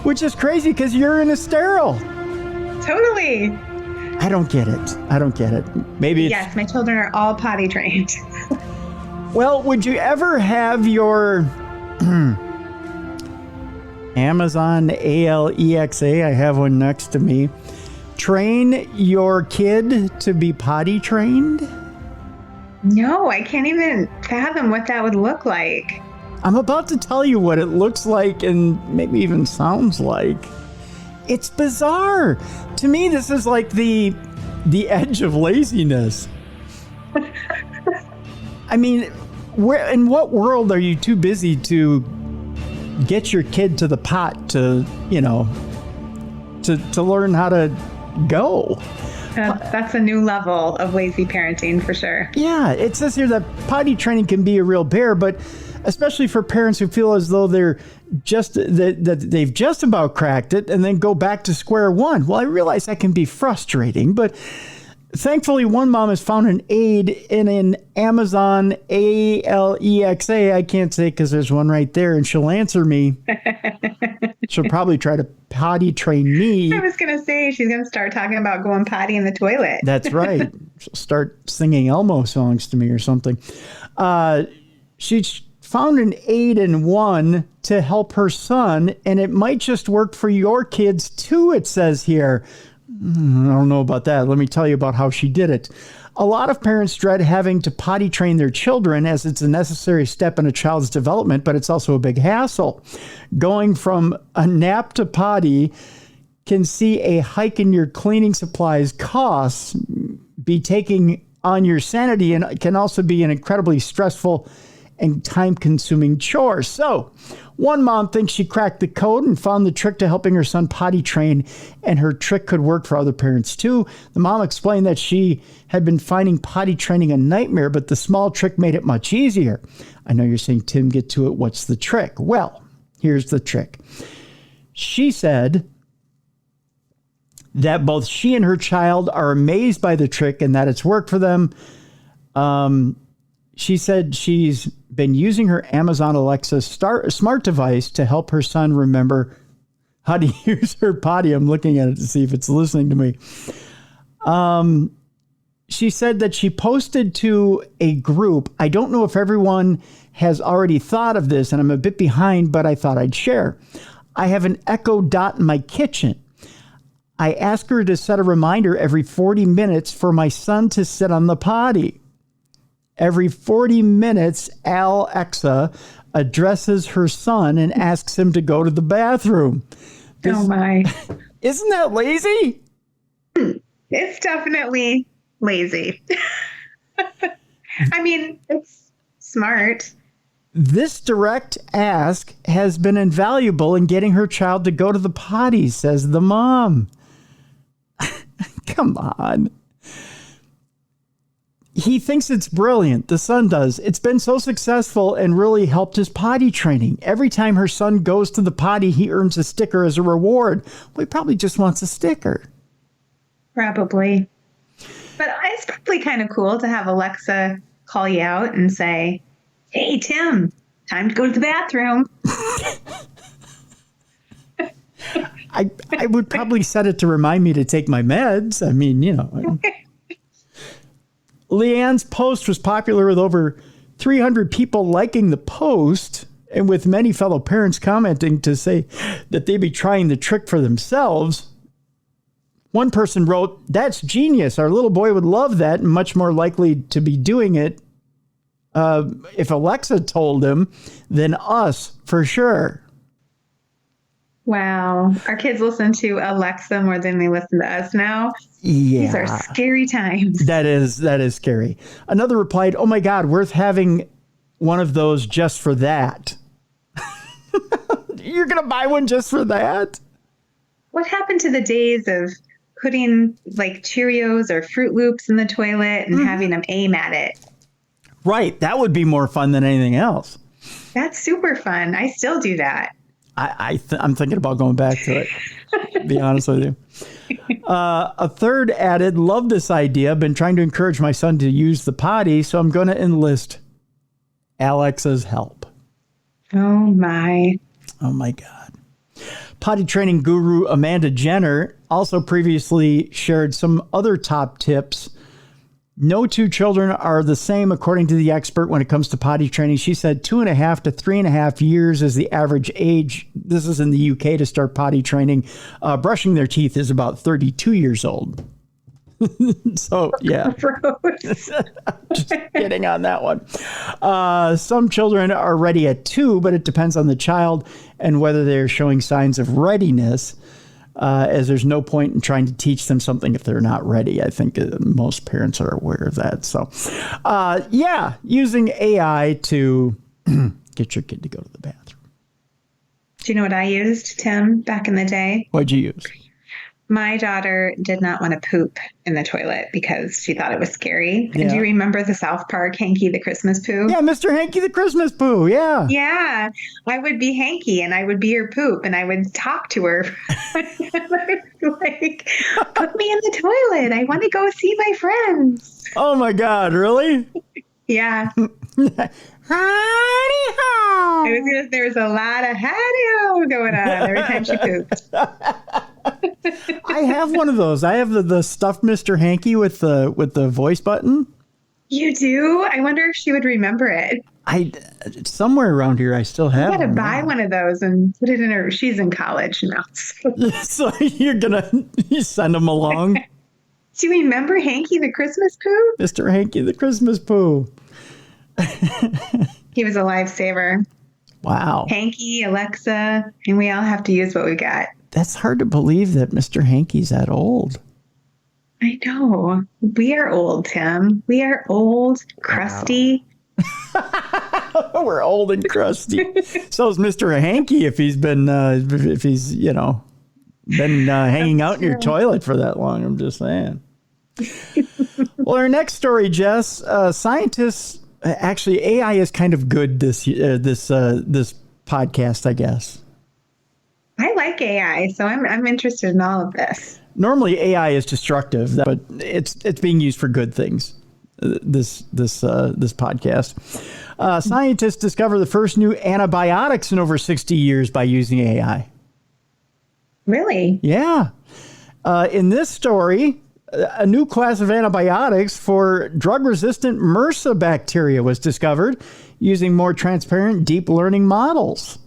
Which is crazy because urine is sterile. Totally. I don't get it. Maybe it's... Yes, my children are all potty trained. Well, would you ever have your Amazon Alexa, I have one next to me, train your kid to be potty trained? No, I can't even fathom what that would look like. I'm about to tell you what it looks like and maybe even sounds like. It's bizarre. To me, this is like the edge of laziness. I mean, in what world are you too busy to get your kid to the pot to learn how to go? That's a new level of lazy parenting for sure. Yeah, it says here that potty training can be a real bear, but especially for parents who feel as though they've just about cracked it and then go back to square one. Well, I realize that can be frustrating, but thankfully one mom has found an aid in an Amazon Alexa. I can't say because there's one right there, and she'll answer me. She'll probably try to potty train me. I was going to say, she's going to start talking about going potty in the toilet. That's right. She'll start singing Elmo songs to me or something. She found an 8-in-1 to help her son, and it might just work for your kids too, it says here. I don't know about that. Let me tell you about how she did it. A lot of parents dread having to potty train their children as it's a necessary step in a child's development, but it's also a big hassle. Going from a nap to potty can see a hike in your cleaning supplies costs, be taking on your sanity, and it can also be an incredibly stressful and time-consuming chore. So, one mom thinks she cracked the code and found the trick to helping her son potty train, and her trick could work for other parents too. The mom explained that she had been finding potty training a nightmare, but the small trick made it much easier. I know you're saying, Tim, get to it. What's the trick? Well, here's the trick. She said that both she and her child are amazed by the trick and that it's worked for them. She said she's been using her Amazon Alexa smart device to help her son remember how to use her potty. I'm looking at it to see if it's listening to me. She said that she posted to a group. I don't know if everyone has already thought of this, and I'm a bit behind, but I thought I'd share. I have an Echo Dot in my kitchen. I ask her to set a reminder every 40 minutes for my son to sit on the potty. Every 40 minutes, Alexa addresses her son and asks him to go to the bathroom. Oh my. Isn't that lazy? It's definitely lazy. I mean, it's smart. This direct ask has been invaluable in getting her child to go to the potty, says the mom. Come on. He thinks it's brilliant. The son does. It's been so successful and really helped his potty training. Every time her son goes to the potty, he earns a sticker as a reward. Well, he probably just wants a sticker. Probably. But it's probably kind of cool to have Alexa call you out and say, hey, Tim, time to go to the bathroom. I would probably set it to remind me to take my meds. I mean, you know. Leanne's post was popular with over 300 people liking the post, and with many fellow parents commenting to say that they'd be trying the trick for themselves. One person wrote, "That's genius. Our little boy would love that and much more likely to be doing it if Alexa told him than us, for sure." Wow. Our kids listen to Alexa more than they listen to us now. Yeah. These are scary times. That is scary. Another replied, "Oh my God, worth having one of those just for that." You're going to buy one just for that? What happened to the days of putting like Cheerios or Fruit Loops in the toilet and having them aim at it? Right. That would be more fun than anything else. That's super fun. I still do that. I'm thinking about going back to it, to be honest with you. A third added, "Love this idea. Been trying to encourage my son to use the potty, so I'm going to enlist Alexa's help." Oh my God. Potty training guru Amanda Jenner also previously shared some other top tips. No two children are the same, according to the expert, when it comes to potty training. She said 2.5 to 3.5 years is the average age. This is in the UK to start potty training. Brushing their teeth is about 32 years old. So, yeah. Just kidding on that one. Some children are ready at 2, but it depends on the child and whether they're showing signs of readiness. As there's no point in trying to teach them something if they're not ready. I think most parents are aware of that. So, using AI to get your kid to go to the bathroom. Do you know what I used, Tim, back in the day? What'd you use? My daughter did not want to poop in the toilet because she thought it was scary. Yeah. And do you remember the South Park Hanky the Christmas Poo? Yeah, Mr. Hanky the Christmas Poo, yeah. Yeah, I would be Hanky and I would be her poop and I would talk to her. Like, put me in the toilet. I want to go see my friends. Oh my God, really? Yeah. Howdy-ho! There was a lot of howdy-ho going on every time she pooped. I have one of those. I have the stuffed Mr. Hanky with the voice button. You do? I wonder if she would remember it. Somewhere around here, I still have. I got to buy one of those and put it in her. She's in college now. So you send them along. Do you remember Hanky the Christmas Pooh? Mr. Hanky the Christmas Pooh. He was a lifesaver. Wow. Hanky, Alexa, and we all have to use what we got. That's hard to believe that Mr. Hanky's that old. I know. We are old, Tim. We are old, crusty. Wow. We're old and crusty. So is Mr. Hanky if he's been hanging out in your toilet for that long. I'm just saying. Well, our next story, Jess, scientists. Actually, AI is kind of good this podcast, I guess. I like AI, so I'm interested in all of this. Normally, AI is destructive, but it's being used for good things. This podcast. Scientists discover the first new antibiotics in over 60 years by using AI. Really? Yeah. In this story, a new class of antibiotics for drug-resistant MRSA bacteria was discovered using more transparent deep learning models.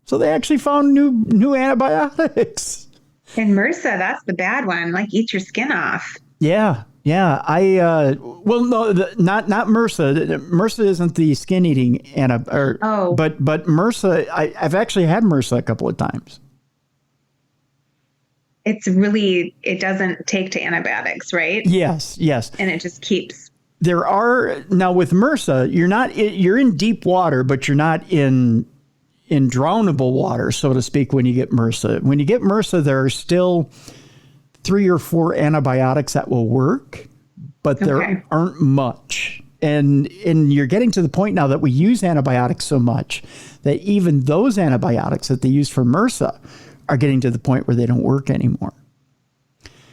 So they actually found new antibiotics. And MRSA, that's the bad one. Like, eat your skin off. Yeah. Not MRSA. MRSA isn't the skin-eating but MRSA. I've actually had MRSA a couple of times. It doesn't take to antibiotics, right? Yes. And it just keeps. Now with MRSA, you're in deep water, but you're not in drownable water, so to speak, when you get MRSA. When you get MRSA, there are still 3 or 4 antibiotics that will work, but there aren't much. And you're getting to the point now that we use antibiotics so much that even those antibiotics that they use for MRSA are getting to the point where they don't work anymore.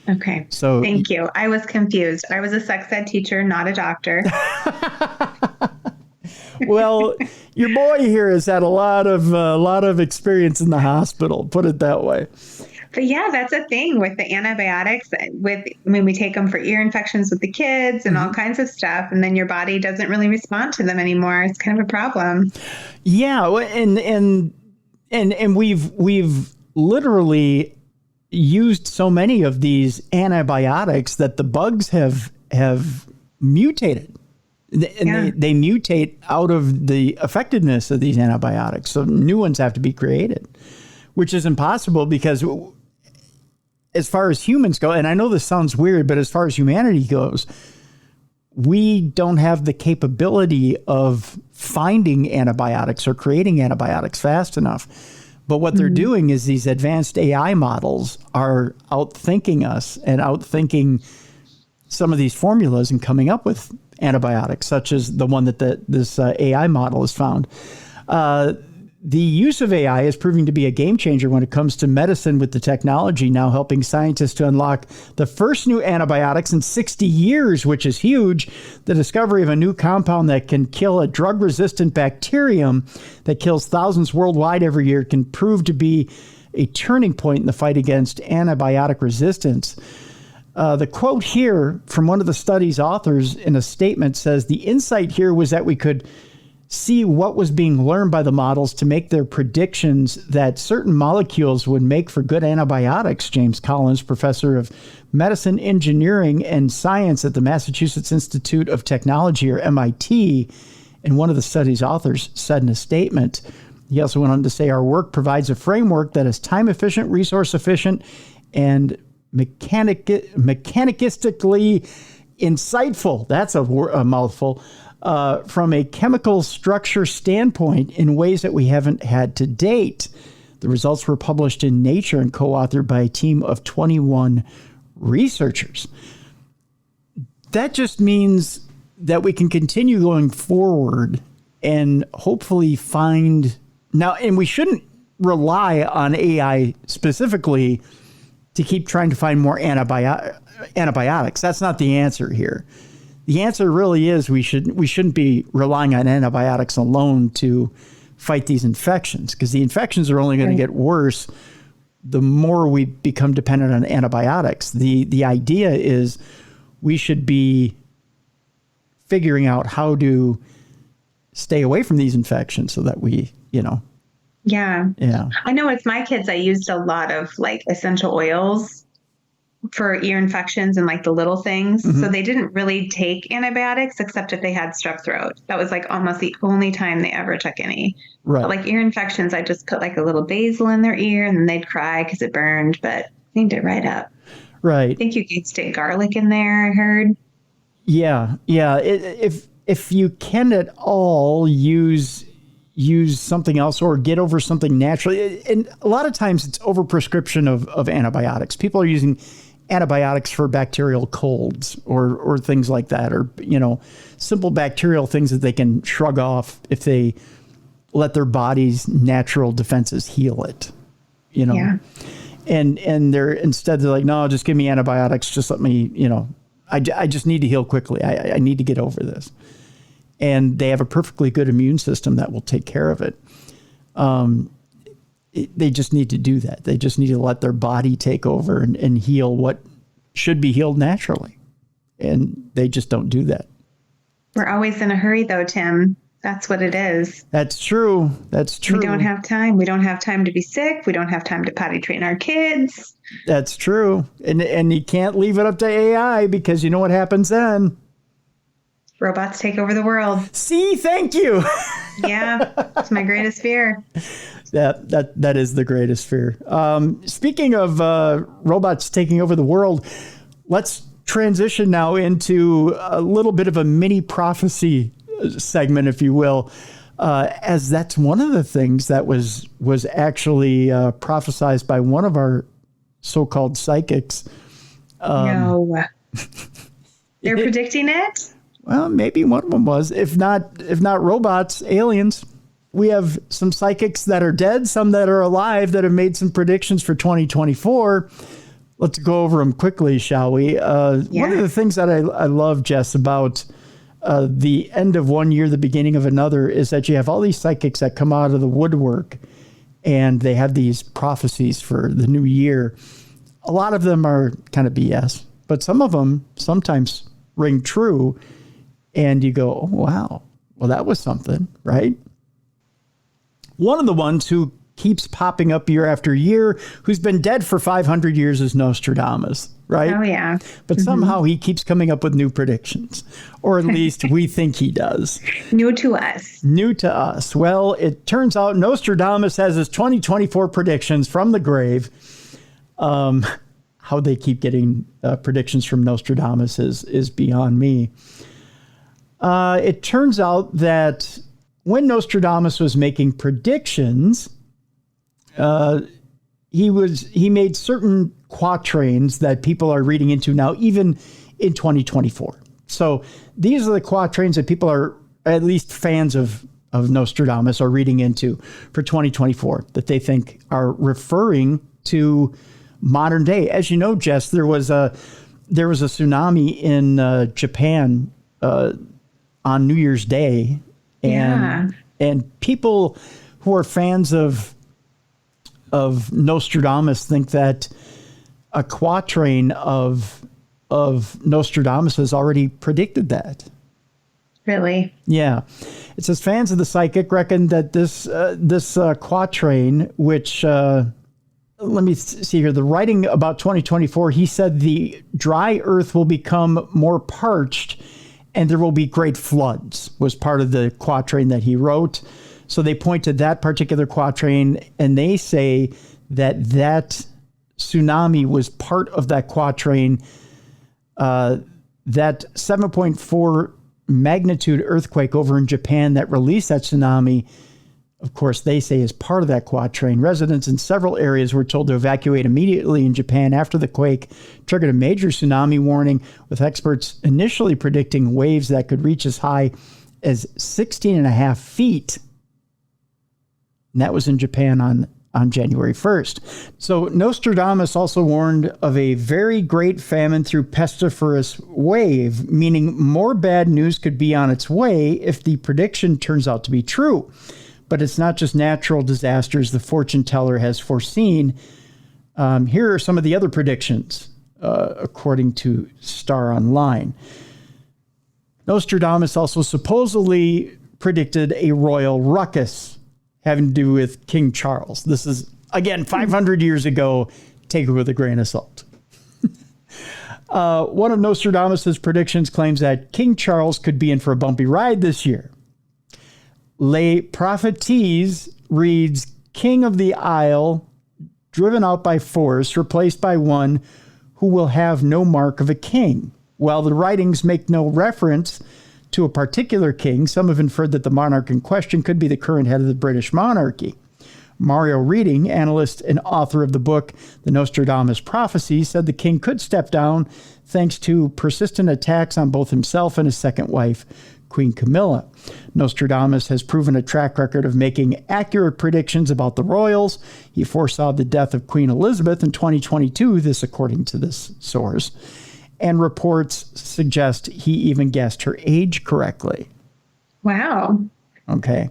Okay. So thank you. I was confused. I was a sex ed teacher, not a doctor. Well, your boy here has had a lot of experience in the hospital, put it that way. But yeah, that's a thing with the antibiotics. When we take them for ear infections with the kids and all kinds of stuff, and then your body doesn't really respond to them anymore. It's kind of a problem. Yeah, and we've literally used so many of these antibiotics that the bugs have mutated. And they mutate out of the effectiveness of these antibiotics. So new ones have to be created, which is impossible because as far as humans go, and I know this sounds weird, but as far as humanity goes, we don't have the capability of finding antibiotics or creating antibiotics fast enough. But what they're doing is these advanced AI models are outthinking us and outthinking some of these formulas and coming up with antibiotics, such as the one that this AI model has found. The use of AI is proving to be a game changer when it comes to medicine, with the technology now helping scientists to unlock the first new antibiotics in 60 years, which is huge. The discovery of a new compound that can kill a drug-resistant bacterium that kills thousands worldwide every year can prove to be a turning point in the fight against antibiotic resistance. The quote here from one of the study's authors in a statement says, "The insight here was that we could see what was being learned by the models to make their predictions that certain molecules would make for good antibiotics." James Collins, professor of medicine, engineering, and science at the Massachusetts Institute of Technology, or MIT, and one of the study's authors, said in a statement. He also went on to say, "Our work provides a framework that is time efficient, resource efficient, and mechanicistically insightful." That's a mouthful. From a chemical structure standpoint in ways that we haven't had to date. The results were published in Nature and co-authored by a team of 21 researchers. That just means that we can continue going forward and hopefully find now, and we shouldn't rely on AI specifically to keep trying to find more antibiotics. That's not the answer here. The answer really is we shouldn't be relying on antibiotics alone to fight these infections, because the infections are only going to get worse the more we become dependent on antibiotics. The idea is we should be figuring out how to stay away from these infections so that we, Yeah. Yeah. I know with my kids, I used a lot of like essential oils for ear infections and like the little things. Mm-hmm. So they didn't really take antibiotics except if they had strep throat. That was like almost the only time they ever took any. Right. But like ear infections, I just put like a little basil in their ear and then they'd cry because it burned, but cleaned it right up. Right. I think you could stick garlic in there, I heard. Yeah. Yeah. If you can at all use something else or get over something naturally. And a lot of times it's overprescription of antibiotics. People are using antibiotics for bacterial colds or things like that, or, simple bacterial things that they can shrug off if they let their body's natural defenses heal it, Yeah. And they're like, no, just give me antibiotics. Just let me, I just need to heal quickly. I need to get over this. And they have a perfectly good immune system that will take care of it. They just need to do that. They just need to let their body take over and heal what should be healed naturally. And they just don't do that. We're always in a hurry, though, Tim. That's what it is. That's true. That's true. We don't have time. We don't have time to be sick. We don't have time to potty train our kids. That's true. And you can't leave it up to AI because you know what happens then? Robots take over the world. See, thank you. Yeah, it's my greatest fear. That is the greatest fear. Speaking of robots taking over the world, let's transition now into a little bit of a mini prophecy segment, if you will, as that's one of the things that was actually prophesized by one of our so-called psychics. No. They're predicting it? Well, maybe one of them was. If not robots, aliens. We have some psychics that are dead, some that are alive that have made some predictions for 2024. Let's go over them quickly, shall we? One of the things that I love, Jess, about the end of one year, the beginning of another, is that you have all these psychics that come out of the woodwork and they have these prophecies for the new year. A lot of them are kind of BS, but some of them sometimes ring true. And you go, oh, wow, well, that was something, right? One of the ones who keeps popping up year after year, who's been dead for 500 years, is Nostradamus, right? Oh, yeah. But somehow he keeps coming up with new predictions, or at least we think he does. New to us. New to us. Well, it turns out Nostradamus has his 2024 predictions from the grave. How they keep getting predictions from Nostradamus is beyond me. It turns out that when Nostradamus was making predictions, he made certain quatrains that people are reading into now, even in 2024. So these are the quatrains that people are, at least fans of Nostradamus, are reading into for 2024 that they think are referring to modern day. As you know, Jess, there was a tsunami in Japan on New Year's Day, and people who are fans of Nostradamus think that a quatrain of Nostradamus has already predicted that. Really? Yeah. It says fans of the psychic reckon that this quatrain, which let me see here, the writing about 2024, he said the dry earth will become more parched and there will be great floods, was part of the quatrain that he wrote. So they point to that particular quatrain, and they say that tsunami was part of that quatrain. That 7.4 magnitude earthquake over in Japan that released that tsunami, of course, they say is part of that quatrain. Residents in several areas were told to evacuate immediately in Japan after the quake triggered a major tsunami warning, with experts initially predicting waves that could reach as high as 16 and a half feet. And that was in Japan on January 1st. So Nostradamus also warned of a very great famine through pestiferous wave, meaning more bad news could be on its way if the prediction turns out to be true. But it's not just natural disasters the fortune teller has foreseen. Here are some of the other predictions, according to Star Online. Nostradamus also supposedly predicted a royal ruckus having to do with King Charles. This is, again, 500 years ago. Take it with a grain of salt. One of Nostradamus' predictions claims that King Charles could be in for a bumpy ride this year. Les Prophéties reads, King of the Isle, driven out by force, replaced by one who will have no mark of a king. While the writings make no reference to a particular king, some have inferred that the monarch in question could be the current head of the British monarchy. Mario Reading, analyst and author of the book The Nostradamus Prophecy, said the king could step down thanks to persistent attacks on both himself and his second wife, Queen Camilla. Nostradamus has proven a track record of making accurate predictions about the royals. He foresaw the death of Queen Elizabeth in 2022, this according to this source, and reports suggest he even guessed her age correctly. Wow. Okay.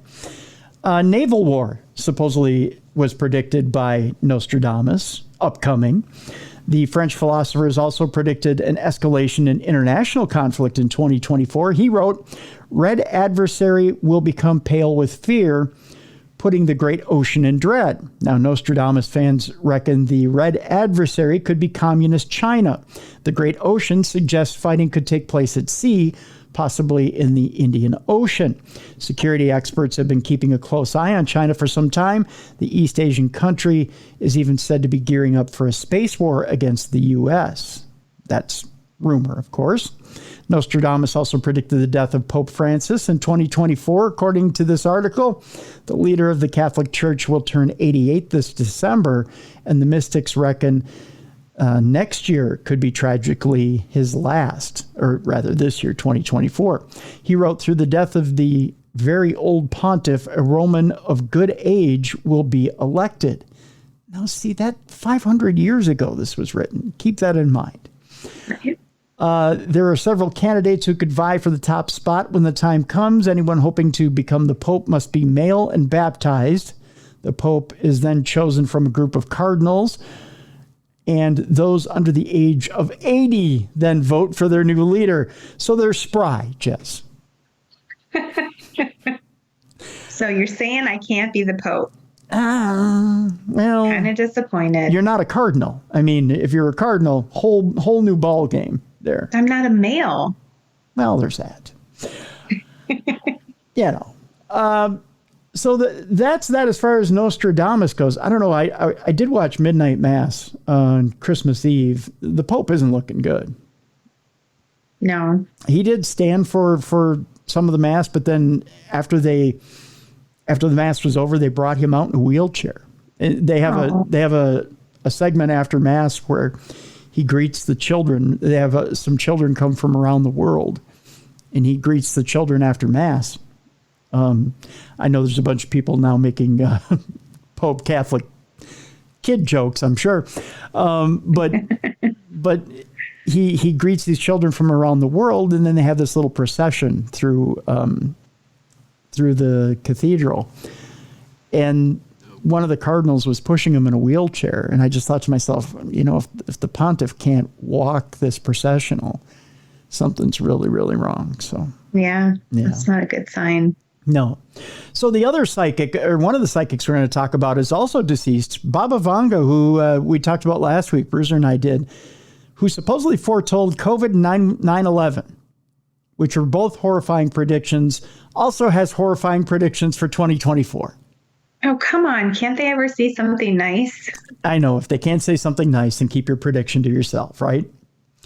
Naval war supposedly was predicted by Nostradamus, upcoming. The French philosopher has also predicted an escalation in international conflict in 2024. He wrote, Red adversary will become pale with fear, putting the great ocean in dread. Now, Nostradamus fans reckon the red adversary could be communist China. The great ocean suggests fighting could take place at sea, possibly in the Indian Ocean. Security experts have been keeping a close eye on China for some time. The East Asian country is even said to be gearing up for a space war against the U.S. That's rumor, of course. Nostradamus also predicted the death of Pope Francis in 2024. According to this article, the leader of the Catholic Church will turn 88 this December, and the mystics reckon next year could be tragically his last, or rather this year, 2024. He wrote, through the death of the very old pontiff, a Roman of good age will be elected. Now, see, that 500 years ago this was written. Keep that in mind. There are several candidates who could vie for the top spot when the time comes. Anyone hoping to become the Pope must be male and baptized. The Pope is then chosen from a group of cardinals, and those under the age of 80 then vote for their new leader. So they're spry, Jess. So you're saying I can't be the Pope? Well, kind of disappointed. You're not a cardinal. I mean, if you're a cardinal, whole new ball game there. I'm not a male. Well, there's that. So that's that as far as Nostradamus goes. I don't know. I did watch Midnight Mass on Christmas Eve. The Pope isn't looking good. No. He did stand for some of the Mass, but then after the Mass was over, they brought him out in a wheelchair. And they have a segment after Mass where he greets the children. They have some children come from around the world, and he greets the children after Mass. I know there's a bunch of people now making Pope Catholic kid jokes, I'm sure. But he greets these children from around the world, and then they have this little procession through the cathedral. And one of the cardinals was pushing him in a wheelchair. And I just thought to myself, if the pontiff can't walk this processional, something's really, really wrong. So yeah, that's not a good sign. No. So the other psychic, or one of the psychics we're going to talk about, is also deceased. Baba Vanga, who we talked about last week, Bruiser and I did, who supposedly foretold COVID 9/11, which are both horrifying predictions, also has horrifying predictions for 2024. Oh, come on. Can't they ever see something nice? I know. If they can't say something nice, then keep your prediction to yourself, right?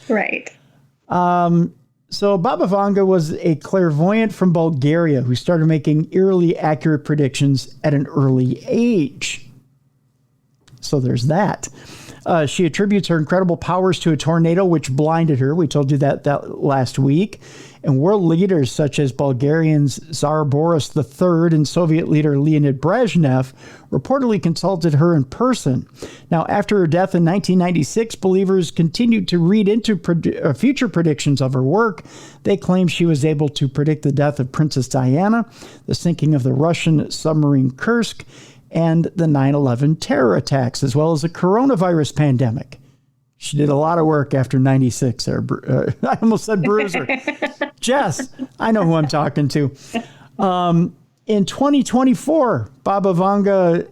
Right. So Baba Vanga was a clairvoyant from Bulgaria who started making eerily accurate predictions at an early age. So there's that. She attributes her incredible powers to a tornado which blinded her. We told you that last week. And world leaders such as Bulgarians Tsar Boris III and Soviet leader Leonid Brezhnev reportedly consulted her in person. Now, after her death in 1996, believers continued to read into future predictions of her work. They claim she was able to predict the death of Princess Diana, the sinking of the Russian submarine Kursk, and the 9/11 terror attacks, as well as the coronavirus pandemic. She did a lot of work after 96 there. I almost said Bruiser. Jess, I know who I'm talking to. In 2024, Baba Vanga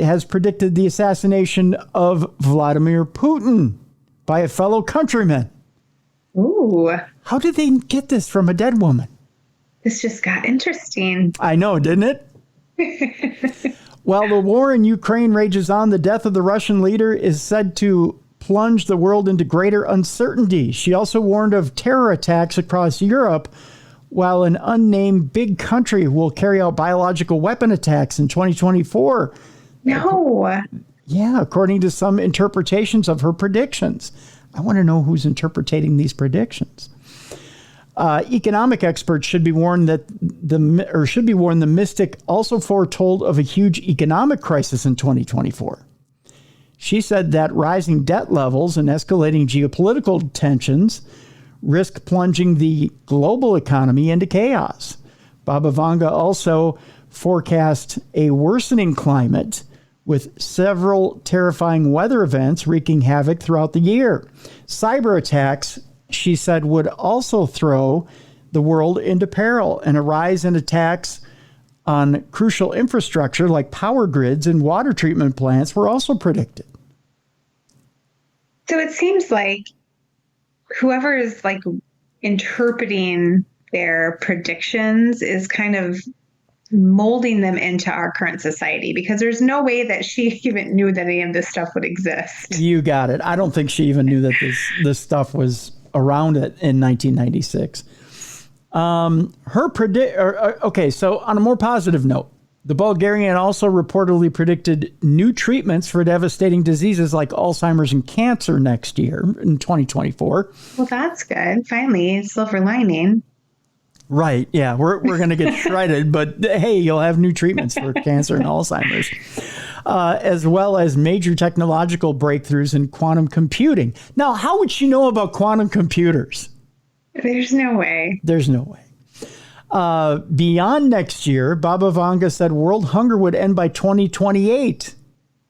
has predicted the assassination of Vladimir Putin by a fellow countryman. Ooh. How did they get this from a dead woman? This just got interesting. I know, didn't it? While the war in Ukraine rages on, the death of the Russian leader is said to plunge the world into greater uncertainty. She also warned of terror attacks across Europe, while an unnamed big country will carry out biological weapon attacks in 2024. No. Yeah, according to some interpretations of her predictions. I want to know who's interpreting these predictions. Economic experts should be warned that the mystic also foretold of a huge economic crisis in 2024. She said that rising debt levels and escalating geopolitical tensions risk plunging the global economy into chaos. Baba Vanga also forecast a worsening climate with several terrifying weather events wreaking havoc throughout the year. Cyber attacks, she said, would also throw the world into peril, and a rise in attacks on crucial infrastructure like power grids and water treatment plants were also predicted. So it seems like whoever is like interpreting their predictions is kind of molding them into our current society, because there's no way that she even knew that any of this stuff would exist. You got it. I don't think she even knew that this stuff was around it in 1996. Okay, so on a more positive note, the Bulgarian also reportedly predicted new treatments for devastating diseases like Alzheimer's and cancer next year in 2024. Well, that's good. Finally, silver lining. Right. Yeah, we're going to get shredded, but hey, you'll have new treatments for cancer and Alzheimer's, as well as major technological breakthroughs in quantum computing. Now, how would she know about quantum computers? There's no way. There's no way. Beyond next year, Baba Vanga said world hunger would end by 2028,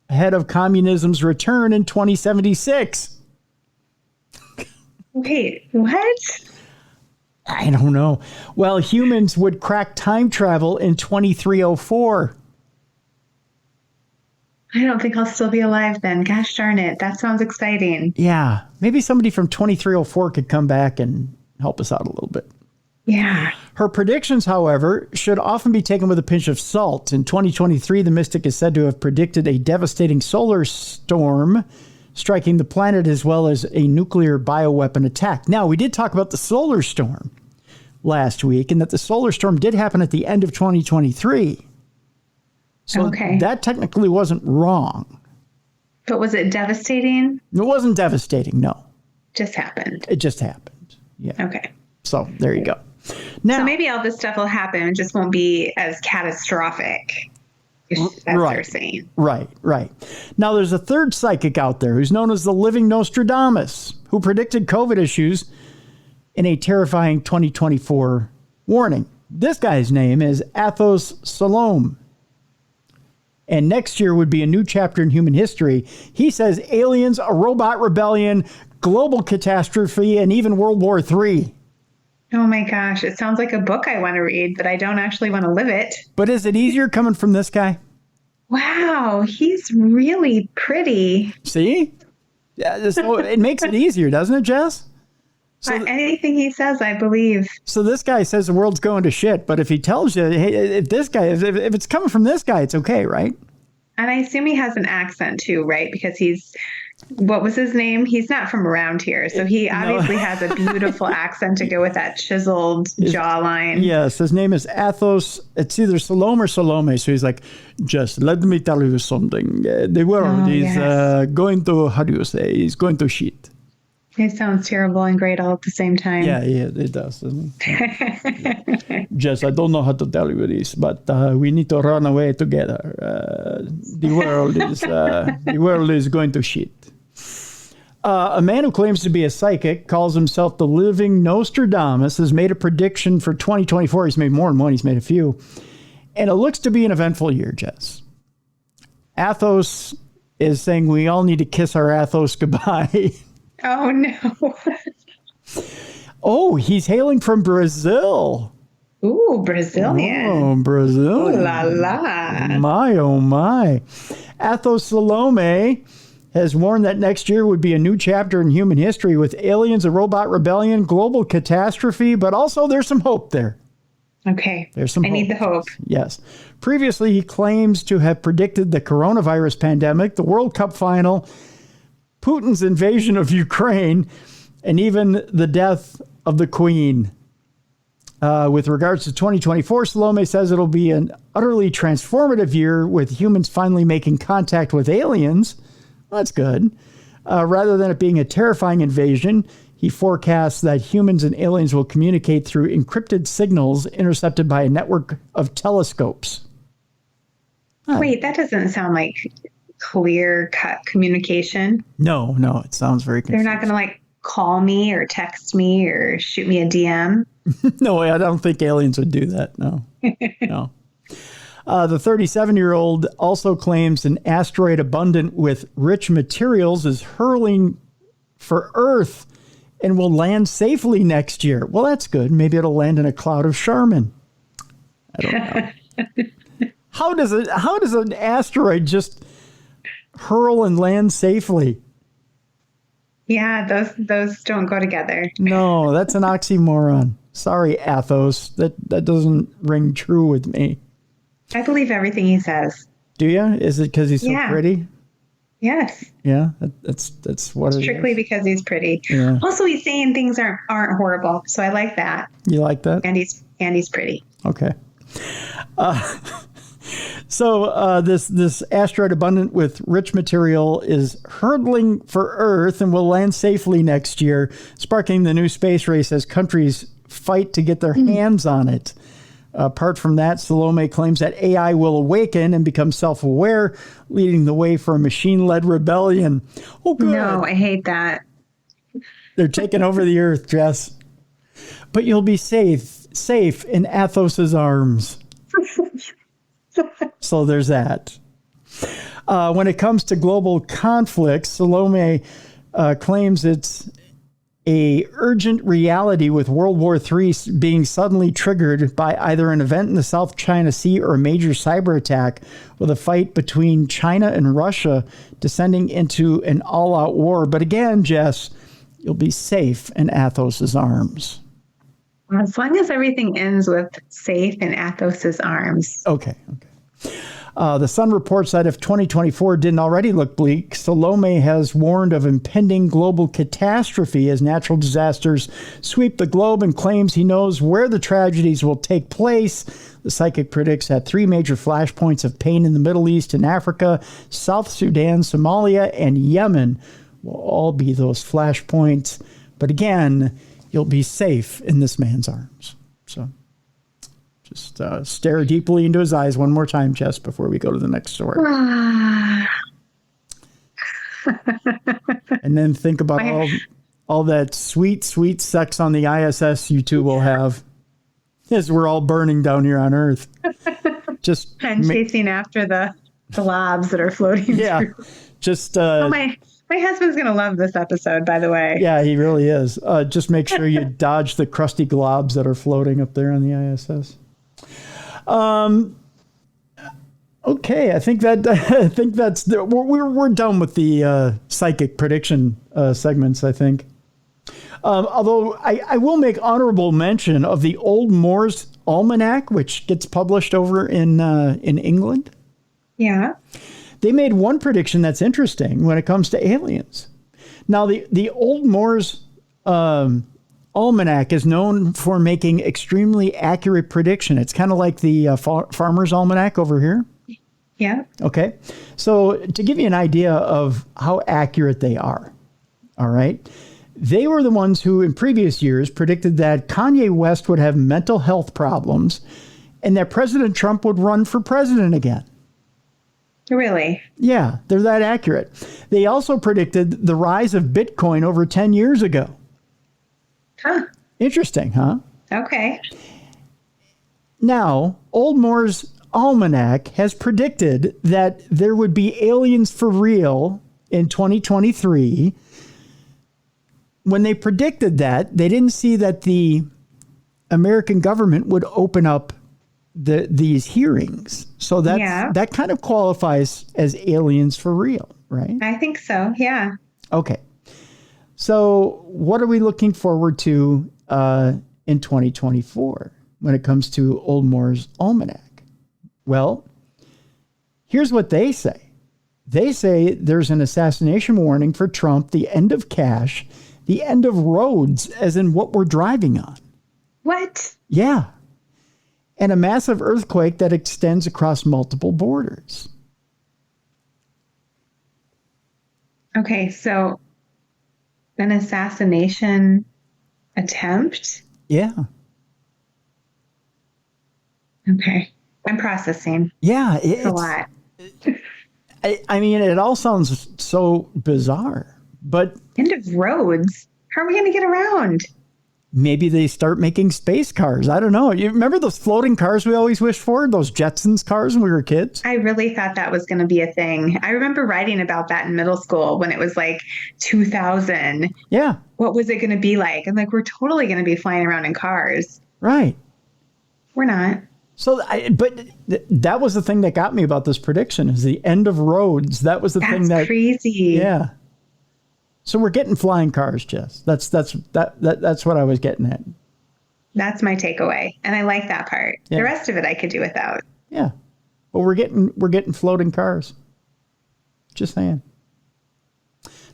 ahead of communism's return in 2076. Wait, what? I don't know. Well, humans would crack time travel in 2304. I don't think I'll still be alive then. Gosh darn it. That sounds exciting. Yeah. Maybe somebody from 2304 could come back and help us out a little bit. Yeah. Her predictions, however, should often be taken with a pinch of salt. In 2023, the mystic is said to have predicted a devastating solar storm striking the planet, as well as a nuclear bioweapon attack. Now, we did talk about the solar storm last week, and that the solar storm did happen at the end of 2023. So that technically wasn't wrong. But was it devastating? It wasn't devastating, no. Just happened. It just happened. Yeah. Okay. So there you go. Now, so maybe all this stuff will happen. It just won't be as catastrophic. That's what they're saying. Right. Now, there's a third psychic out there who's known as the living Nostradamus, who predicted COVID issues in a terrifying 2024 warning. This guy's name is Athos Salome. And next year would be a new chapter in human history. He says aliens, a robot rebellion, global catastrophe, and even World War III. Oh my gosh, it sounds like a book I want to read, but I don't actually want to live it. But is it easier coming from this guy? Wow, he's really pretty. See? Yeah, so it makes it easier, doesn't it, Jess? So anything he says, I believe. So this guy says the world's going to shit, but if he tells you, hey, if it's coming from this guy, it's okay, right? And I assume he has an accent too, right? Because what was his name? He's not from around here. So he obviously has a beautiful accent to go with that chiseled jawline. Yes, his name is Athos. It's either Salome or Salome. So he's like, just let me tell you something. The world is going to, how do you say, he's going to shit. It sounds terrible and great all at the same time. Yeah, it does. Doesn't it? Jess, I don't know how to tell you this, but we need to run away together. The world is going to shit. A man who claims to be a psychic, calls himself the living Nostradamus, has made a prediction for 2024. He's made more than one. He's made a few. And it looks to be an eventful year, Jess. Athos is saying we all need to kiss our Athos goodbye. Oh, no. Oh, he's hailing from Brazil. Ooh, Brazilian. Oh, Brazilian. Ooh la la. My, oh my. Athos Salome has warned that next year would be a new chapter in human history with aliens, a robot rebellion, global catastrophe, but also there's some hope there. Okay. There's some I need the hope. Yes. Previously, he claims to have predicted the coronavirus pandemic, the World Cup final, Putin's invasion of Ukraine, and even the death of the Queen. With regards to 2024, Salome says it'll be an utterly transformative year with humans finally making contact with aliens. Well, that's good. Rather than it being a terrifying invasion, he forecasts that humans and aliens will communicate through encrypted signals intercepted by a network of telescopes. Wait, that doesn't sound like clear-cut communication. No, it sounds very confusing. They're not going to call me or text me or shoot me a DM. No way. I don't think aliens would do that. No. No. The 37-year-old also claims an asteroid abundant with rich materials is hurling for Earth and will land safely next year. Well, that's good. Maybe it'll land in a cloud of Charmin. I don't know. How does an asteroid just hurl and land safely? Yeah, those don't go together. No, that's an oxymoron. Sorry, Athos. That doesn't ring true with me. I believe everything he says. Do you? Is it because he's so pretty? Yes. Yeah, that's what it is. Strictly because he's pretty. Yeah. Also, he's saying things aren't horrible, so I like that. You like that? And he's pretty. Okay. So this asteroid abundant with rich material is hurtling for Earth and will land safely next year, sparking the new space race as countries fight to get their hands on it. Apart from that, Salome claims that AI will awaken and become self-aware, leading the way for a machine-led rebellion. Oh, good. No, I hate that. They're taking over the Earth, Jess. But you'll be safe in Athos's arms. So there's that. When it comes to global conflicts, Salome claims it's a urgent reality with World War III being suddenly triggered by either an event in the South China Sea or a major cyber attack, with a fight between China and Russia descending into an all-out war. But again, Jess, you'll be safe in Athos's arms. As long as everything ends with safe in Athos's arms. Okay. The Sun reports that if 2024 didn't already look bleak, Salome has warned of impending global catastrophe as natural disasters sweep the globe, and claims he knows where the tragedies will take place. The psychic predicts that 3 major flashpoints of pain in the Middle East and Africa, South Sudan, Somalia, and Yemen will all be those flashpoints. But again, you'll be safe in this man's arms. So just stare deeply into his eyes one more time, Jess, before we go to the next story. And then think about all that sweet, sweet sex on the ISS you two will have as we're all burning down here on Earth. Just chasing after the globs that are floating through. Just my husband's going to love this episode, by the way. Yeah, he really is. Just make sure you dodge the crusty globs that are floating up there on the ISS. Okay, I think that's we're done with the psychic prediction segments, I think. Although I will make honorable mention of the Old Moore's Almanac, which gets published over in England. Yeah. They made one prediction that's interesting when it comes to aliens. Now, the Old Moore's Almanac is known for making extremely accurate prediction. It's kind of like the Farmer's Almanac over here. Yeah. Okay. So to give you an idea of how accurate they are, all right, they were the ones who in previous years predicted that Kanye West would have mental health problems and that President Trump would run for president again. Really? Yeah, they're that accurate. They also predicted the rise of Bitcoin over 10 years ago. Huh. Interesting, huh? Okay. Now, Old Moore's Almanac has predicted that there would be aliens for real in 2023. When they predicted that, they didn't see that the American government would open up these hearings. So that kind of qualifies as aliens for real, right? I think so, yeah. Okay. So what are we looking forward to in 2024 when it comes to Old Moore's Almanac? Well, here's what they say. They say there's an assassination warning for Trump, the end of cash, the end of roads, as in what we're driving on. What? Yeah. And a massive earthquake that extends across multiple borders. Okay, so an assassination attempt? Yeah. Okay. I'm processing. Yeah. It's a lot. I mean, it all sounds so bizarre, but... End of roads? How are we going to get around? Maybe they start making space cars. I don't know. You remember those floating cars we always wished for? Those Jetsons cars when we were kids? I really thought that was going to be a thing. I remember writing about that in middle school when it was like 2000. Yeah. What was it going to be like? I'm like, we're totally going to be flying around in cars. Right. We're not. So, but that was the thing that got me about this prediction is the end of roads. That was the thing that... That's crazy. Yeah. So we're getting flying cars, Jess. That's what I was getting at. That's my takeaway, and I like that part. Yeah. The rest of it I could do without. Yeah, but we're getting floating cars. Just saying.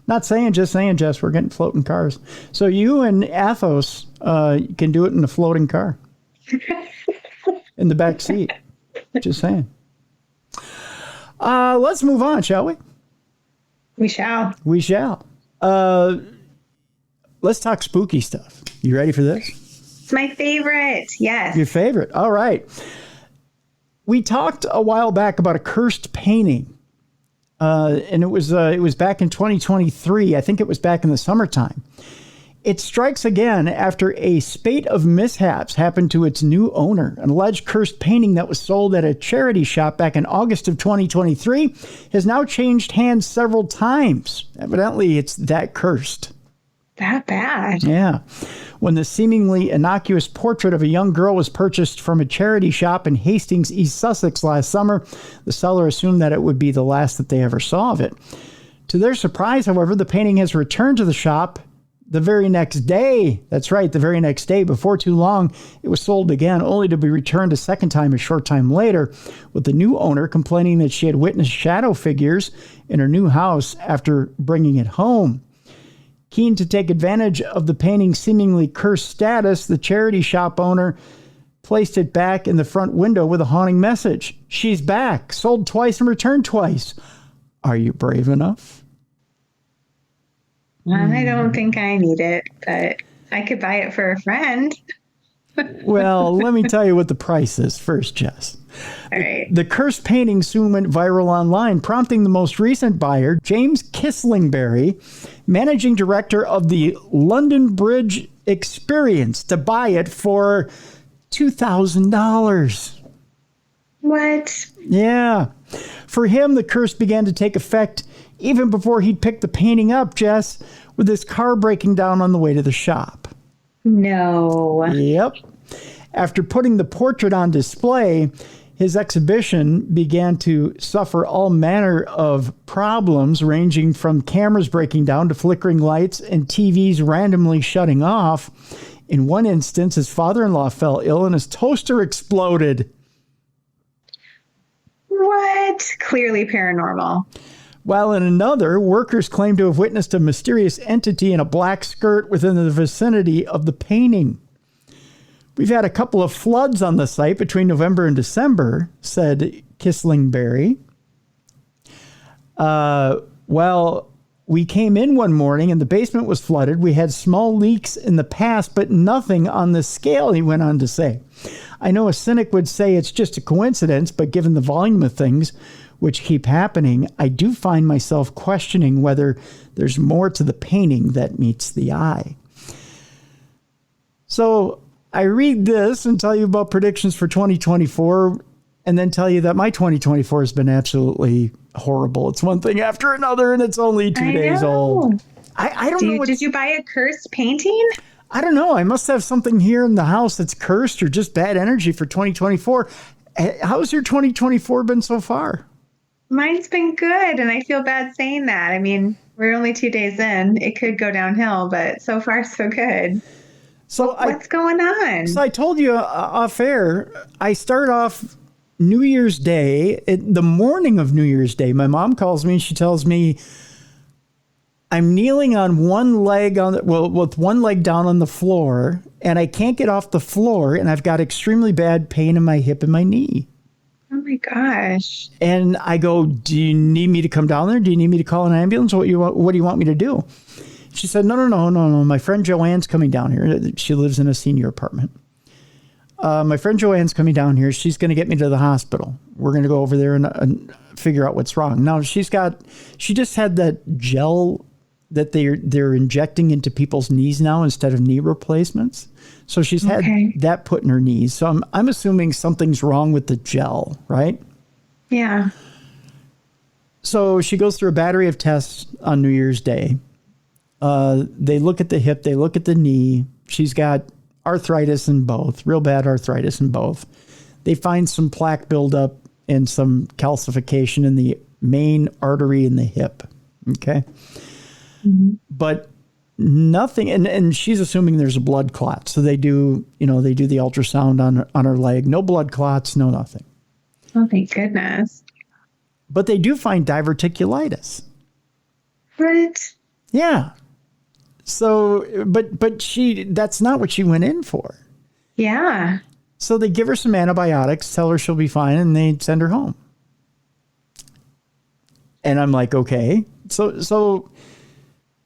Not saying, just saying, Jess. We're getting floating cars. So you and Athos can do it in a floating car, in the back seat. Just saying. Let's move on, shall we? We shall. We shall. Let's talk spooky stuff. You ready for this? It's my favorite. Yes. Your favorite. All right. We talked a while back about a cursed painting. And it was back in 2023. I think it was back in the summertime. It strikes again after a spate of mishaps happened to its new owner. An alleged cursed painting that was sold at a charity shop back in August of 2023 has now changed hands several times. Evidently, it's that cursed. That bad? Yeah. When the seemingly innocuous portrait of a young girl was purchased from a charity shop in Hastings, East Sussex last summer, the seller assumed that it would be the last that they ever saw of it. To their surprise, however, the painting has returned to the shop the very next day. That's right, the very next day. Before too long, it was sold again, only to be returned a second time a short time later, with the new owner complaining that she had witnessed shadow figures in her new house after bringing it home. Keen to take advantage of the painting's seemingly cursed status, the charity shop owner placed it back in the front window with a haunting message. She's back, sold twice and returned twice. Are you brave enough? I don't think I need it, but I could buy it for a friend. Well, let me tell you what the price is first, Jess. All right. The cursed painting soon went viral online, prompting the most recent buyer, James Kislingberry, managing director of the London Bridge Experience, to buy it for $2,000. What? Yeah. For him, the curse began to take effect even before he'd picked the painting up, Jess, with his car breaking down on the way to the shop. No. Yep. After putting the portrait on display, his exhibition began to suffer all manner of problems, ranging from cameras breaking down to flickering lights and TVs randomly shutting off. In one instance, his father-in-law fell ill and his toaster exploded. What? Clearly paranormal. While in another, workers claim to have witnessed a mysterious entity in a black skirt within the vicinity of the painting. We've had a couple of floods on the site between November and December, said Kislingberry. Well, we came in one morning and the basement was flooded. We had small leaks in the past, but nothing on this scale, he went on to say. I know a cynic would say it's just a coincidence, but given the volume of things which keep happening, I do find myself questioning whether there's more to the painting that meets the eye. So I read this and tell you about predictions for 2024 and then tell you that my 2024 has been absolutely horrible. It's one thing after another and it's only 2 days old. I don't know. Did you buy a cursed painting? I don't know. I must have something here in the house that's cursed or just bad energy for 2024. How's your 2024 been so far? Mine's been good, and I feel bad saying that. I mean, we're only 2 days in. It could go downhill, but so far, so good. So what's going on? So I told you off air, I start off New Year's Day, the morning of New Year's Day. My mom calls me and she tells me I'm kneeling on one leg with one leg down on the floor, and I can't get off the floor, and I've got extremely bad pain in my hip and my knee. Oh my gosh. And I go, do you need me to come down there? Do you need me to call an ambulance? What do you want me to do? She said, no. My friend Joanne's coming down here. She lives in a senior apartment. My friend Joanne's coming down here. She's going to get me to the hospital. We're going to go over there and figure out what's wrong. Now, she just had that gel that they're injecting into people's knees now instead of knee replacements. So she's had that put in her knees. So I'm assuming something's wrong with the gel, right? Yeah. So she goes through a battery of tests on New Year's Day. They look at the hip, they look at the knee. She's got arthritis in both, real bad arthritis in both. They find some plaque buildup and some calcification in the main artery in the hip. Okay. Mm-hmm. But nothing, and she's assuming there's a blood clot. So they do the ultrasound on her leg. No blood clots, no nothing. Oh, thank goodness. But they do find diverticulitis. What? Yeah. So, but that's not what she went in for. Yeah. So they give her some antibiotics, tell her she'll be fine, and they send her home. And I'm like, okay. So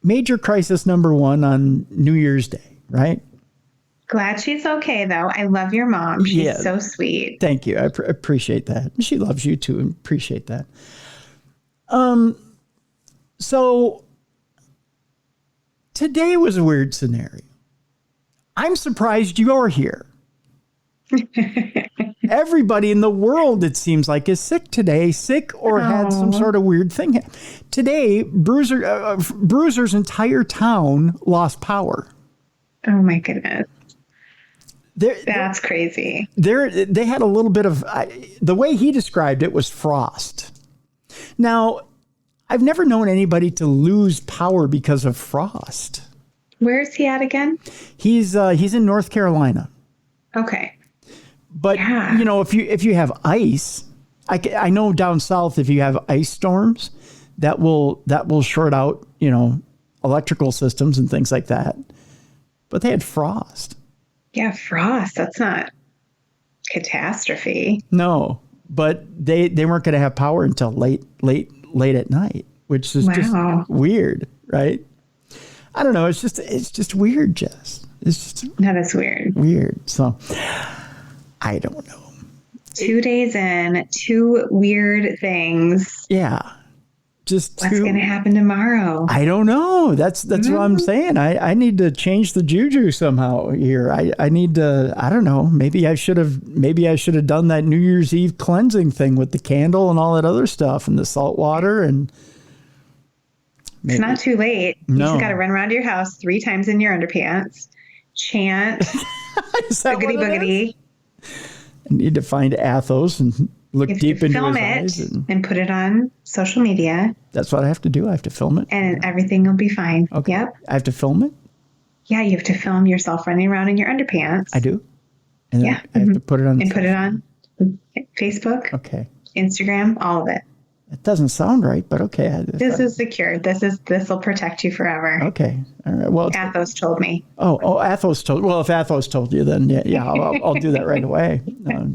major crisis number 1 on New Year's Day, right? Glad she's okay, though. I love your mom. She's so sweet. Thank you. I appreciate that. She loves you, too, and appreciate that. So today was a weird scenario. I'm surprised you're here. Everybody in the world, it seems like, is sick today, or had some sort of weird thing. Today, Bruiser's entire town lost power. Oh my goodness. That's crazy. They had a little bit of, the way he described it was frost. Now, I've never known anybody to lose power because of frost. Where is he at again? He's in North Carolina. Okay. But if you have ice, I know down south, if you have ice storms, that will short out, electrical systems and things like that. But they had frost. Yeah, frost. That's not catastrophe. No, but they weren't going to have power until late at night, which is just weird, right? I don't know. It's just weird, Jess. That is weird. Weird. So I don't know. 2 days in, 2 weird things. Yeah. What's going to happen tomorrow? I don't know. That's what I'm saying. I need to change the juju somehow here. I need to, I don't know. Maybe I should have done that New Year's Eve cleansing thing with the candle and all that other stuff and the salt water and It's not too late. You just got to run around your house 3 times in your underpants, chant, boogity boogity. I need to find Athos and look deep into his eyes. And put it on social media. That's what I have to do. I have to film it. And everything will be fine. Okay. Yep. I have to film it? Yeah, you have to film yourself running around in your underpants. I do? And then I have to put it on. And put it on Facebook. Okay. Instagram, all of it. It doesn't sound right, but okay. This is secure. This will protect you forever. Okay. All right. Well, Athos told me. Oh, Athos told. Well, if Athos told you, then yeah, I'll do that right away.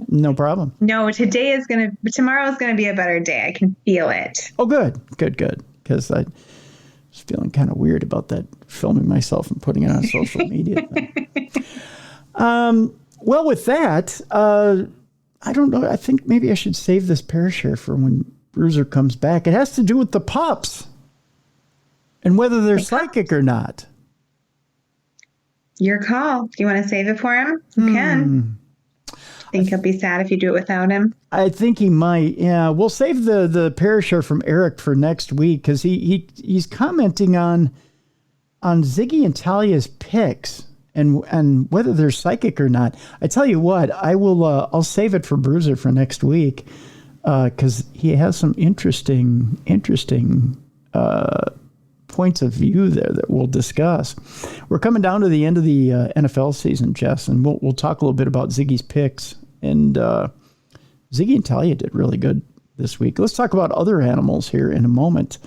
No problem. No, tomorrow is gonna be a better day. I can feel it. Oh, good. Because I was feeling kind of weird about that filming myself and putting it on social media. Well, with that, I don't know. I think maybe I should save this Parashare for when Bruiser comes back. It has to do with the pups and whether they're psychic or not. Your call. Do you want to save it for him? You can. Think he'll be sad if you do it without him? I think he might. Yeah, we'll save the Parashare from Eric for next week because he's commenting on Ziggy and Talia's pics, and whether they're psychic or not. I tell you what, I'll save it for Bruiser for next week because he has some interesting points of view there that we'll discuss. We're coming down to the end of the NFL season, Jess, and we'll talk a little bit about Ziggy's picks. And Ziggy and Talia did really good this week. Let's talk about other animals here in a moment.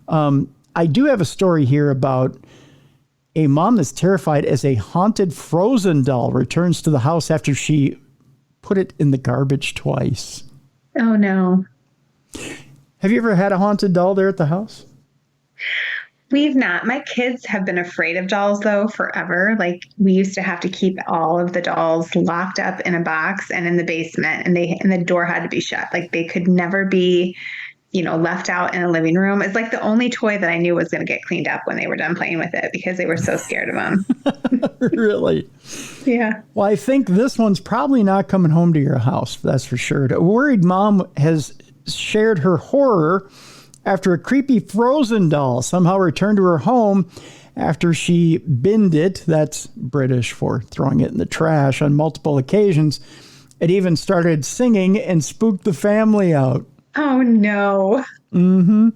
I do have a story here about a mom that's terrified as a haunted Frozen doll returns to the house after she put it in the garbage twice. Oh, no. Have you ever had a haunted doll there at the house? We've not. My kids have been afraid of dolls, though, forever. Like, we used to have to keep all of the dolls locked up in a box and in the basement, and the door had to be shut. Like, they could never be, left out in a living room. It's like the only toy that I knew was going to get cleaned up when they were done playing with it because they were so scared of them. Really? Yeah. Well, I think this one's probably not coming home to your house, that's for sure. A worried mom has shared her horror after a creepy Frozen doll somehow returned to her home after she binned it. That's British for throwing it in the trash on multiple occasions. It even started singing and spooked the family out. Oh, no. Mm-hmm.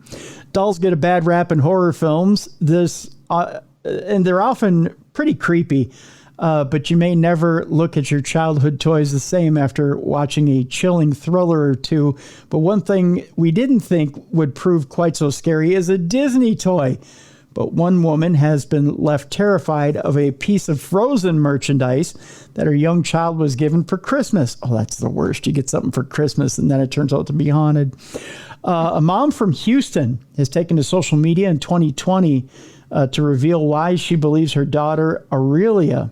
Dolls get a bad rap in horror films. And they're often pretty creepy. But you may never look at your childhood toys the same after watching a chilling thriller or two. But one thing we didn't think would prove quite so scary is a Disney toy. But one woman has been left terrified of a piece of Frozen merchandise that her young child was given for Christmas. Oh, that's the worst. You get something for Christmas and then it turns out to be haunted. A mom from Houston has taken to social media in 2020 to reveal why she believes her daughter Aurelia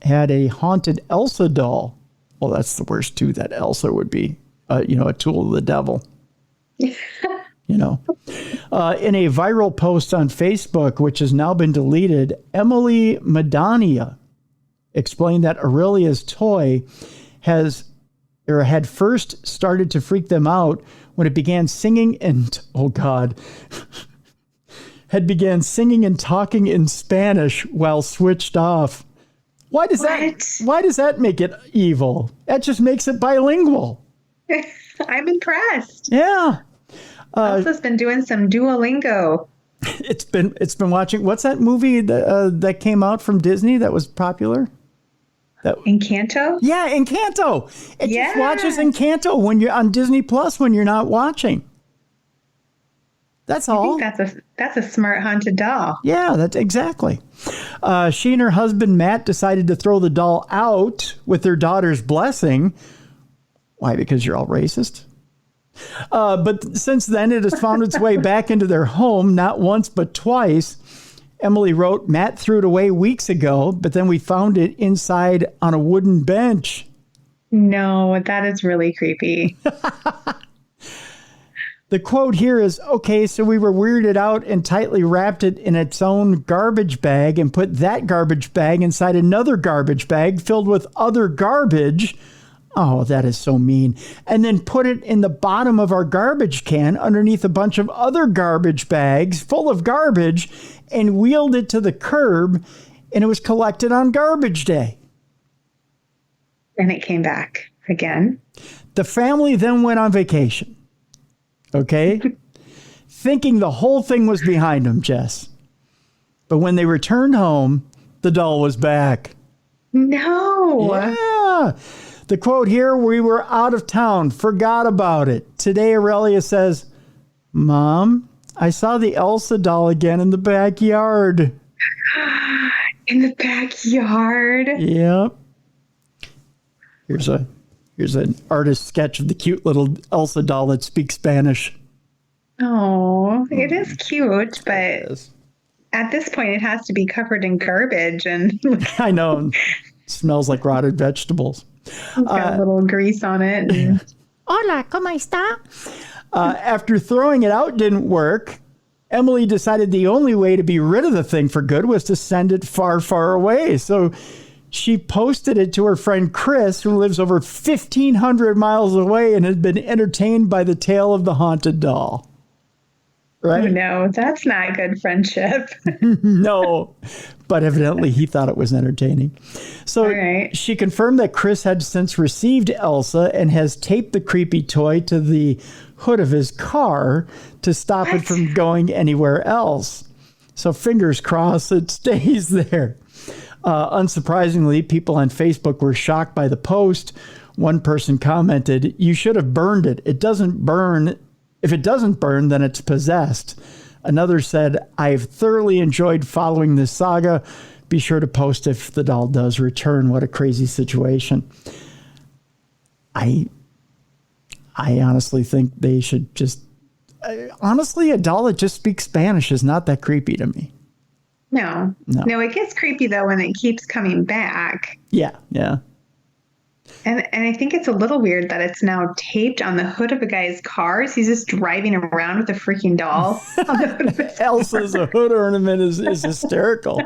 had a haunted Elsa doll. Well, that's the worst too, that Elsa would be, a tool of the devil. In a viral post on Facebook, which has now been deleted, Emily Madania explained that Aurelia's toy had first started to freak them out when it began singing and, began singing and talking in Spanish while switched off. Why does that make it evil? That just makes it bilingual. I'm impressed. Yeah. Elsa's been doing some Duolingo. It's been watching. What's that movie that came out from Disney that was popular? Encanto? Yeah, Encanto. It just watches Encanto when you're on Disney Plus when you're not watching. That's all. I think that's a smart haunted doll. Yeah, that's exactly. She and her husband, Matt, decided to throw the doll out with their daughter's blessing. Why? Because you're all racist? But since then, it has found its way back into their home, not once, but twice. Emily wrote, Matt threw it away weeks ago, but then we found it inside on a wooden bench. No, that is really creepy. The quote here is, okay, so we were weirded out and tightly wrapped it in its own garbage bag and put that garbage bag inside another garbage bag filled with other garbage. Oh, that is so mean. And then put it in the bottom of our garbage can underneath a bunch of other garbage bags full of garbage and wheeled it to the curb, and it was collected on garbage day. And it came back again. The family then went on vacation. Okay? Thinking the whole thing was behind them, Jess. But when they returned home, the doll was back. No. Yeah. The quote here, we were out of town, forgot about it. Today, Aurelia says, Mom, I saw the Elsa doll again in the backyard. In the backyard? Yep. Here's an artist sketch of the cute little Elsa doll that speaks Spanish. Oh, it is cute, but at this point, it has to be covered in garbage. And I know. It smells like rotted vegetables. It's got a little grease on it. Hola, ¿cómo está? After throwing it out didn't work, Emily decided the only way to be rid of the thing for good was to send it far, far away. So she posted it to her friend Chris, who lives over 1,500 miles away and has been entertained by the tale of the haunted doll. Right? Oh, no, that's not good friendship. No, but evidently he thought it was entertaining. So she confirmed that Chris had since received Elsa and has taped the creepy toy to the hood of his car to stop it from going anywhere else. So fingers crossed it stays there. Unsurprisingly, people on Facebook were shocked by the post. One person commented, "You should have burned it. It doesn't burn. If it doesn't burn, then it's possessed." Another said, "I've thoroughly enjoyed following this saga. Be sure to post if the doll does return." What a crazy situation. I honestly think they should just... honestly, a doll that just speaks Spanish is not that creepy to me. No, it gets creepy, though, when it keeps coming back. Yeah. And I think it's a little weird that it's now taped on the hood of a guy's car. He's just driving around with a freaking doll on the hood of his Elsa's a hood ornament is hysterical.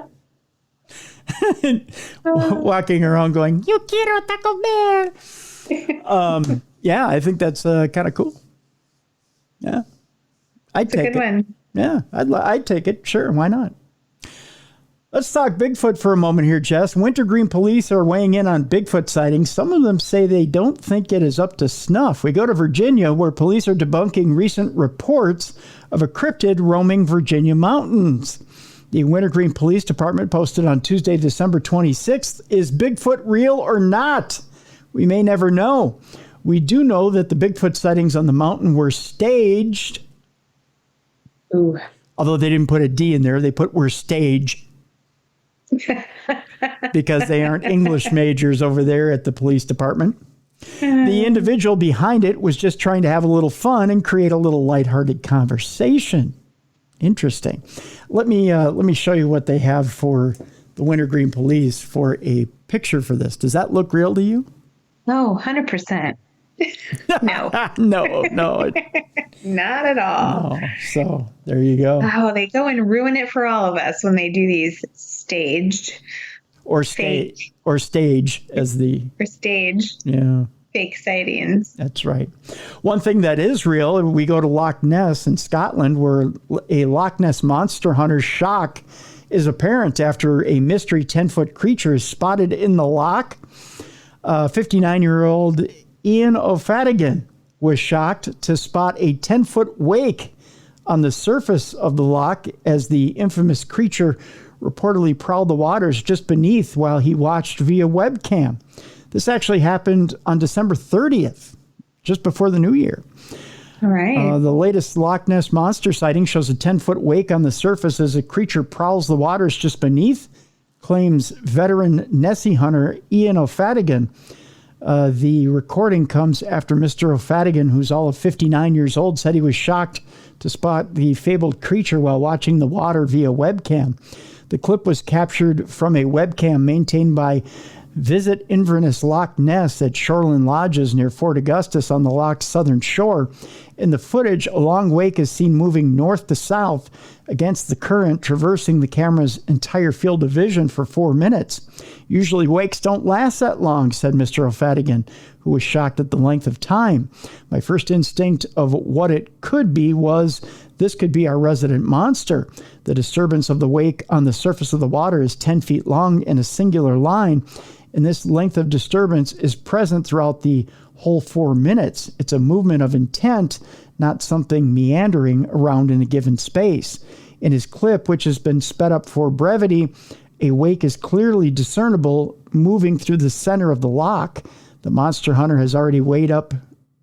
Walking around going, "You quiero Taco Bell." Yeah, I think that's kind of cool. Yeah, I'd take it. It's a good one. Yeah, I'd take it. Sure, why not? Let's talk Bigfoot for a moment here, Jess. Wintergreen police are weighing in on Bigfoot sightings. Some of them say they don't think it is up to snuff. We go to Virginia, where police are debunking recent reports of a cryptid roaming Virginia mountains. The Wintergreen Police Department posted on Tuesday, December 26th, "Is Bigfoot real or not? We may never know. We do know that the Bigfoot sightings on the mountain were staged." Ooh. Although they didn't put a D in there, they put "were staged." Because they aren't English majors over there at the police department. The individual behind it was just trying to have a little fun and create a little lighthearted conversation. Interesting. Let me show you what they have for the Wintergreen Police for a picture for this. Does that look real to you? Oh, 100%. No. No. Not at all. No. So there you go. Oh, they go and ruin it for all of us when they do these staged or stage as the stage. Yeah. Fake sightings. That's right. One thing that is real, we go to Loch Ness in Scotland, where a Loch Ness monster hunter's shock is apparent after a mystery 10-foot creature is spotted in the loch. 59-year-old Ian O'Fadigan was shocked to spot a 10-foot wake on the surface of the loch as the infamous creature reportedly prowled the waters just beneath while he watched via webcam. This actually happened on December 30th, just before the new year. All right. The latest Loch Ness monster sighting shows a 10-foot wake on the surface as a creature prowls the waters just beneath, claims veteran Nessie hunter Ian O'Fadigan. The recording comes after Mr. O'Fadigan, who's all of 59 years old, said he was shocked to spot the fabled creature while watching the water via webcam. The clip was captured from a webcam maintained by Visit Inverness Loch Ness at Shoreland Lodges near Fort Augustus on the loch's southern shore. In the footage, a long wake is seen moving north to south against the current, traversing the camera's entire field of vision for 4 minutes. Usually wakes don't last that long, said Mr. O'Fadigan, who was shocked at the length of time. My first instinct of what it could be was this could be our resident monster. The disturbance of the wake on the surface of the water is 10 feet long in a singular line, and this length of disturbance is present throughout the whole 4 minutes. It's a movement of intent, not something meandering around in a given space. In his clip, which has been sped up for brevity, a wake is clearly discernible moving through the center of the loch. The monster hunter has already weighed up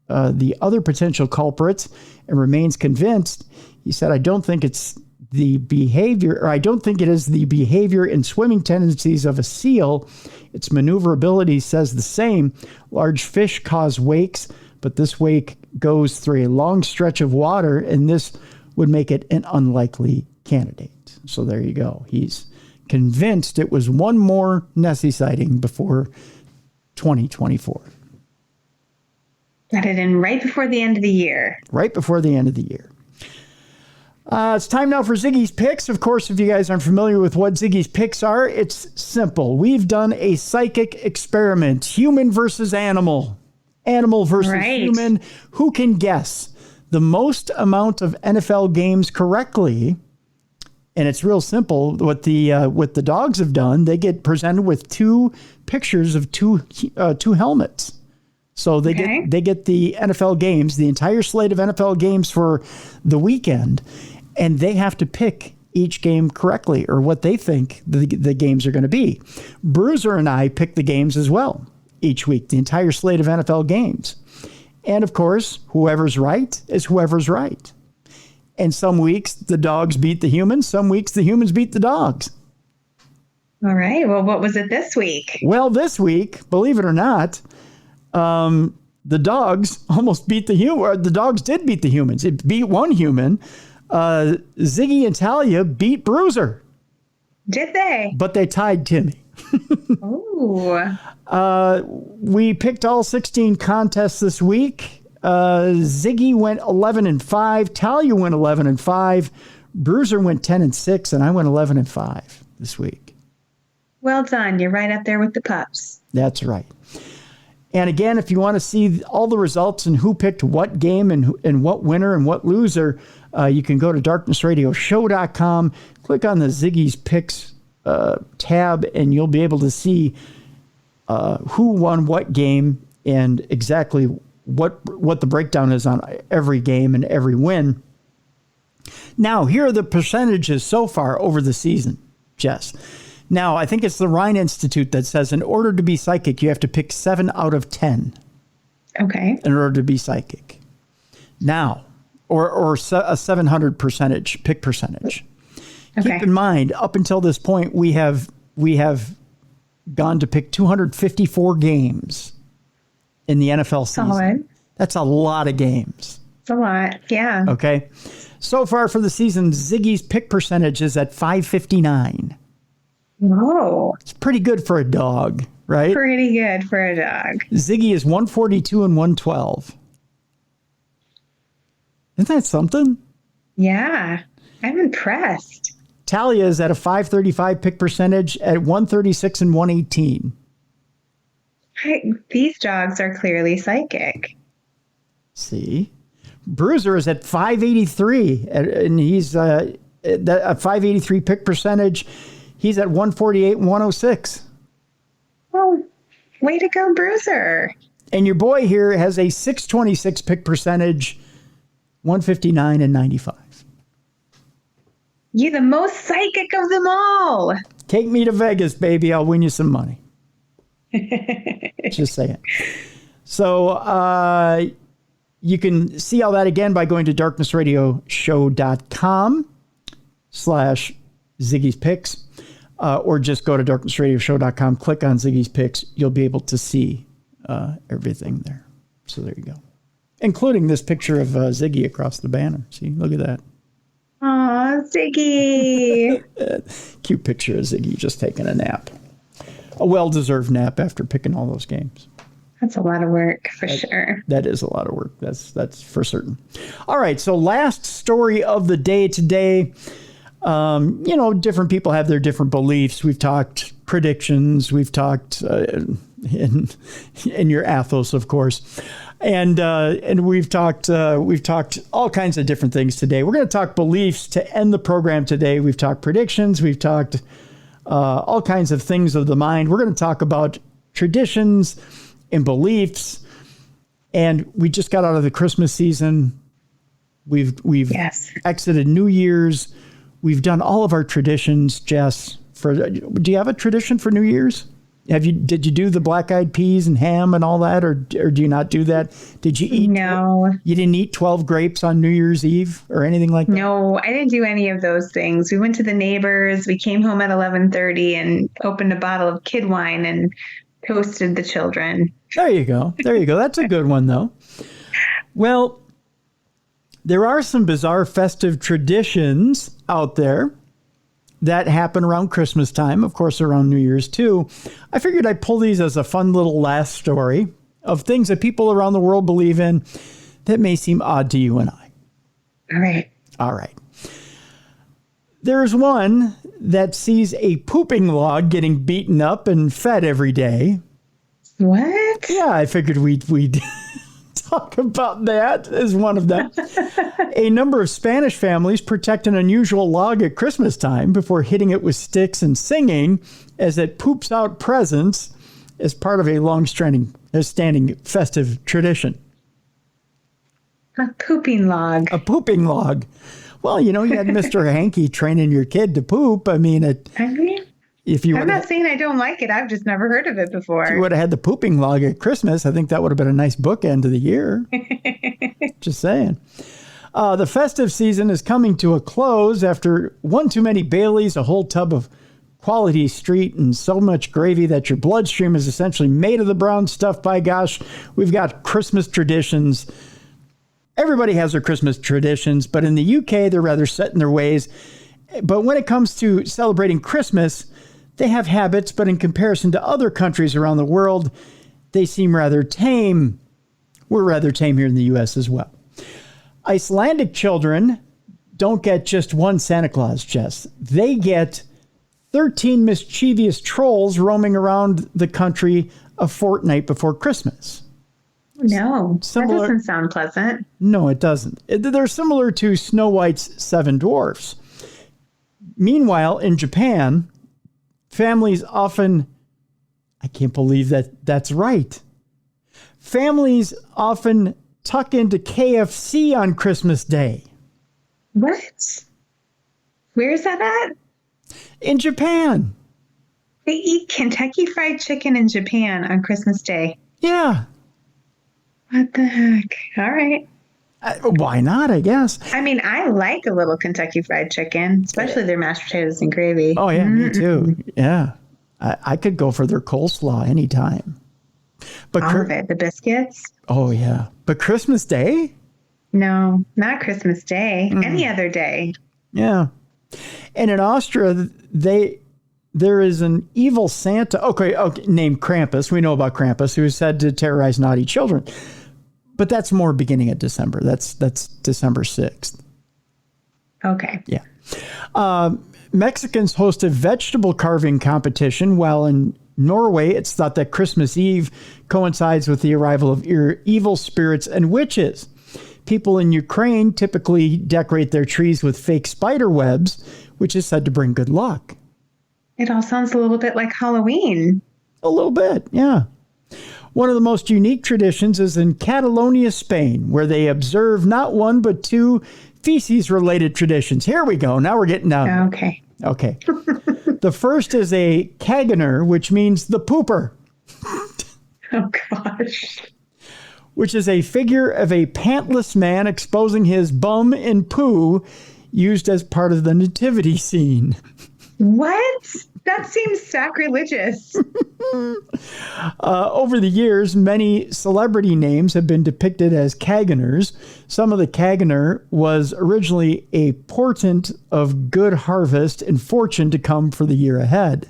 the other potential culprits and remains convinced. He said, I don't think it is the behavior and swimming tendencies of a seal. Its maneuverability says the same. Large fish cause wakes, but this wake goes through a long stretch of water, and this would make it an unlikely candidate. So there you go. He's convinced it was one more Nessie sighting before 2024. Got it in right before the end of the year. Right before the end of the year. It's time now for Ziggy's Picks. Of course, if you guys aren't familiar with what Ziggy's Picks are, it's simple. We've done a psychic experiment. Human versus animal. Animal versus human. Who can guess the most amount of NFL games correctly. And it's real simple. What the dogs have done, they get presented with two pictures of two helmets. So they get the NFL games, the entire slate of NFL games for the weekend, and they have to pick each game correctly, or what they think the games are going to be. Bruiser and I pick the games as well each week, the entire slate of NFL games. And of course, whoever's right is whoever's right. And some weeks the dogs beat the humans, some weeks the humans beat the dogs. All right. Well, what was it this week? Well, this week, believe it or not, the dogs almost beat the human. Or the dogs did beat the humans. It beat one human. Ziggy and Talia beat Bruiser. Did they? But they tied Timmy. Oh. We picked all 16 contests this week. Ziggy went 11-5. Talia went 11-5. Bruiser went 10-6, and I went 11-5 this week. Well done. You're right up there with the pups. That's right. And again, if you want to see all the results and who picked what game and what winner and what loser, you can go to darknessradioshow.com, click on the Ziggy's Picks tab, and you'll be able to see who won what game and exactly what the breakdown is on every game and every win. Now, here are the percentages so far over the season, Jess. Now, I think it's the Rhine Institute that says in order to be psychic, you have to pick 7 out of 10. Okay. In order to be psychic. Now, or a 700 pick percentage. Okay. Keep in mind, up until this point, we have gone to pick 254 games in the NFL season. Solid. That's a lot of games. It's a lot, yeah. Okay. So far for the season, Ziggy's pick percentage is at 559. Whoa. It's pretty good for a dog, right? Pretty good for a dog. Ziggy is 142 and 112. Isn't that something? Yeah. I'm impressed. Talia is at a 535 pick percentage at 136 and 118. These dogs are clearly psychic. See? Bruiser is at 583, and he's a 583 pick percentage. He's at 148 and 106. Oh, way to go, Bruiser. And your boy here has a 626 pick percentage, 159 and 95. You're the most psychic of them all. Take me to Vegas, baby. I'll win you some money. Just saying. So you can see all that again by going to darknessradioshow.com/Ziggy's Picks, or just go to darknessradioshow.com, click on Ziggy's Picks. You'll be able to see everything there. So there you go. Including this picture of Ziggy across the banner. See, look at that. Aw, Ziggy. Cute picture of Ziggy just taking a nap. A well-deserved nap after picking all those games. That's a lot of work, for sure. That is a lot of work. That's for certain. All right, so last story of the day today. Different people have their different beliefs. We've talked predictions. We've talked in your Athos, of course. And we've talked all kinds of different things today. We're going to talk beliefs to end the program today. We've talked predictions. We've talked all kinds of things of the mind. We're going to talk about traditions and beliefs. And we just got out of the Christmas season. We've exited New Year's. We've done all of our traditions, Jess. Do you have a tradition for New Year's? Did you do the black-eyed peas and ham and all that, or do you not do that? Did you eat? No. You didn't eat 12 grapes on New Year's Eve or anything like that? No, I didn't do any of those things. We went to the neighbors. We came home at 11:30 and opened a bottle of kid wine and toasted the children. There you go. That's a good one, though. Well, there are some bizarre festive traditions out there that happen around Christmas time, of course, around New Year's too. I figured I'd pull these as a fun little last story of things that people around the world believe in that may seem odd to you and I. All right. There's one that sees a pooping log getting beaten up and fed every day. What? Yeah, I figured we'd talk about that as one of them. A number of Spanish families protect an unusual log at Christmas time before hitting it with sticks and singing as it poops out presents as part of a long-standing festive tradition. A pooping log. A pooping log. Well, you had Mr. Hanky training your kid to poop. I mean, I'm not saying I don't like it. I've just never heard of it before. If you would have had the pooping log at Christmas, I think that would have been a nice bookend to the year. Just saying. The festive season is coming to a close after one too many Baileys, a whole tub of quality street, and so much gravy that your bloodstream is essentially made of the brown stuff. By gosh, we've got Christmas traditions. Everybody has their Christmas traditions, but in the UK, they're rather set in their ways. But when it comes to celebrating Christmas, they have habits, but in comparison to other countries around the world, they seem rather tame. We're rather tame here in the U.S. as well. Icelandic children don't get just one Santa Claus, Jess. They get 13 mischievous trolls roaming around the country a fortnight before Christmas. No, that doesn't sound pleasant. No, it doesn't. They're similar to Snow White's 7 dwarfs. Meanwhile, in Japan, families often, I can't believe that's right. Families often tuck into KFC on Christmas Day. What? Where is that at? In Japan. They eat Kentucky Fried Chicken in Japan on Christmas Day. Yeah. What the heck? All right. Why not, I guess? I mean, I like a little Kentucky Fried Chicken, especially their mashed potatoes and gravy. Oh, yeah, me too. Yeah. I could go for their coleslaw anytime. But all of it. The biscuits? Oh, yeah. But Christmas Day? No, not Christmas Day. Any other day. Yeah. And in Austria, there is an evil Santa, okay, named Krampus. We know about Krampus, who is said to terrorize naughty children. But that's more beginning of December. That's December 6th. Okay. Yeah. Mexicans host a vegetable carving competition, while in Norway, it's thought that Christmas Eve coincides with the arrival of evil spirits and witches. People in Ukraine typically decorate their trees with fake spider webs, which is said to bring good luck. It all sounds a little bit like Halloween. A little bit, yeah. One of the most unique traditions is in Catalonia, Spain, where they observe not one but 2 feces-related traditions. Here we go. Now we're getting down. Okay. Okay. The first is a caganer, which means the pooper. Oh, gosh. Which is a figure of a pantless man exposing his bum and poo, used as part of the nativity scene. What? That seems sacrilegious. Over the years, many celebrity names have been depicted as caganers. Some of the caganer was originally a portent of good harvest and fortune to come for the year ahead.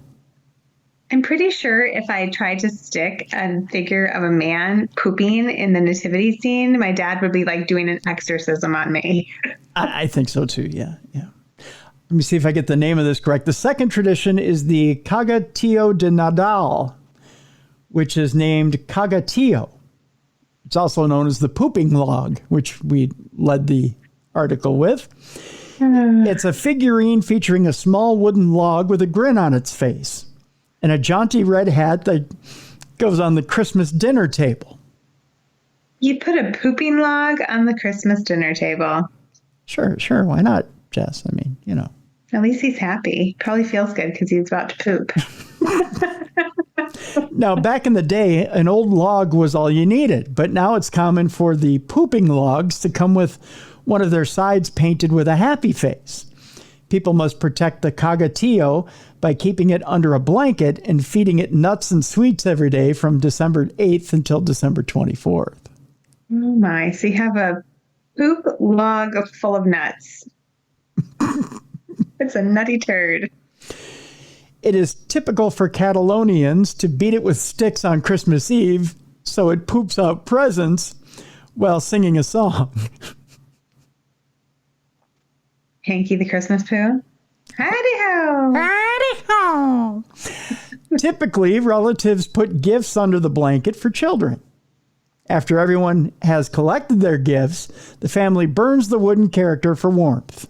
I'm pretty sure if I tried to stick a figure of a man pooping in the nativity scene, my dad would be like doing an exorcism on me. I think so too, yeah. Let me see if I get the name of this correct. The second tradition is the Cagatio de Nadal, which is named Cagatio. It's also known as the pooping log, which we led the article with. It's a figurine featuring a small wooden log with a grin on its face and a jaunty red hat that goes on the Christmas dinner table. You put a pooping log on the Christmas dinner table. Sure. Why not, Jess? I mean, At least he's happy. Probably feels good because he's about to poop. Now, back in the day, an old log was all you needed, but now it's common for the pooping logs to come with one of their sides painted with a happy face. People must protect the Cagatio by keeping it under a blanket and feeding it nuts and sweets every day from December 8th until December 24th. Oh my. So you have a poop log full of nuts. It's a nutty turd. It is typical for Catalonians to beat it with sticks on Christmas Eve so it poops out presents while singing a song. Hanky the Christmas poo. Howdy-ho! Howdy-ho! Typically, relatives put gifts under the blanket for children. After everyone has collected their gifts, the family burns the wooden character for warmth.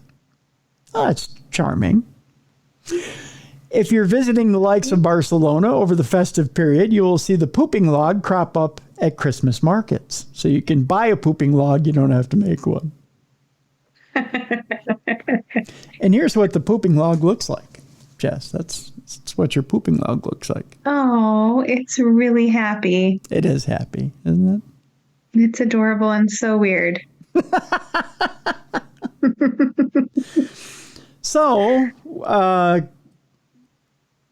Oh, that's charming. If you're visiting the likes of Barcelona over the festive period, you will see the pooping log crop up at Christmas markets. So you can buy a pooping log, you don't have to make one. And here's what the pooping log looks like, Jess. That's what your pooping log looks like. Oh, it's really happy. It is happy, isn't it? It's adorable and so weird. So,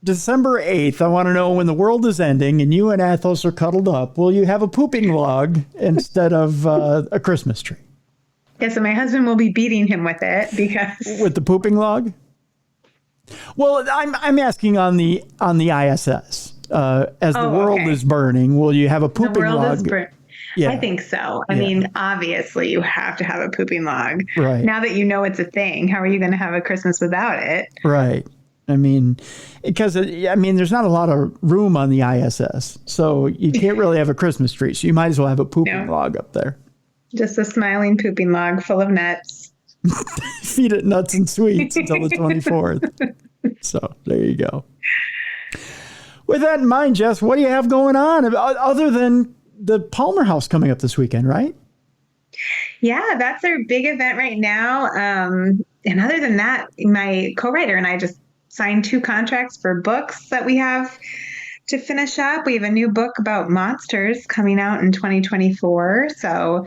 December 8th, I want to know, when the world is ending and you and Athos are cuddled up, will you have a pooping log instead of a Christmas tree? Yeah, so my husband will be beating him with it because... With the pooping log? Well, I'm asking on the ISS. As the world is burning, will you have a pooping log? The world is burning. Yeah. I think so. I mean, obviously you have to have a pooping log. Right. Now that you know it's a thing, how are you going to have a Christmas without it? Right. I mean, because, there's not a lot of room on the ISS, so you can't really have a Christmas tree. So you might as well have a pooping log up there. Just a smiling pooping log full of nuts. Feed it nuts and sweets until the 24th. So there you go. With that in mind, Jess, what do you have going on other than the Palmer House coming up this weekend, right? Yeah, that's our big event right now. And other than that, my co-writer and I just signed 2 contracts for books that we have to finish up. We have a new book about monsters coming out in 2024. So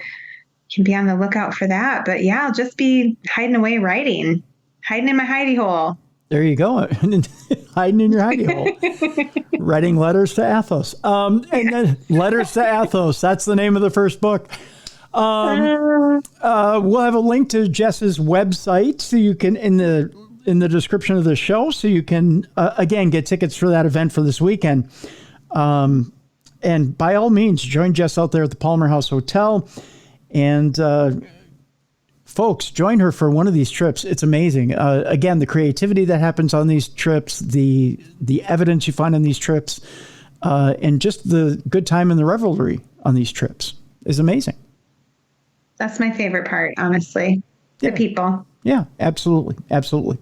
you can be on the lookout for that. But yeah, I'll just be hiding away writing, hiding in my hidey hole. There you go. Hiding in your hidey hole. Writing letters to Athos. And then Letters to Athos. That's the name of the first book. We'll have a link to Jess's website so you can, in the description of the show, so you can, again, get tickets for that event for this weekend. And by all means, join Jess out there at the Palmer House Hotel. And folks, join her for one of these trips. It's amazing. Again, the creativity that happens on these trips, the evidence you find on these trips, and just the good time and the revelry on these trips is amazing. That's my favorite part, honestly. The people. Yeah, absolutely. Absolutely.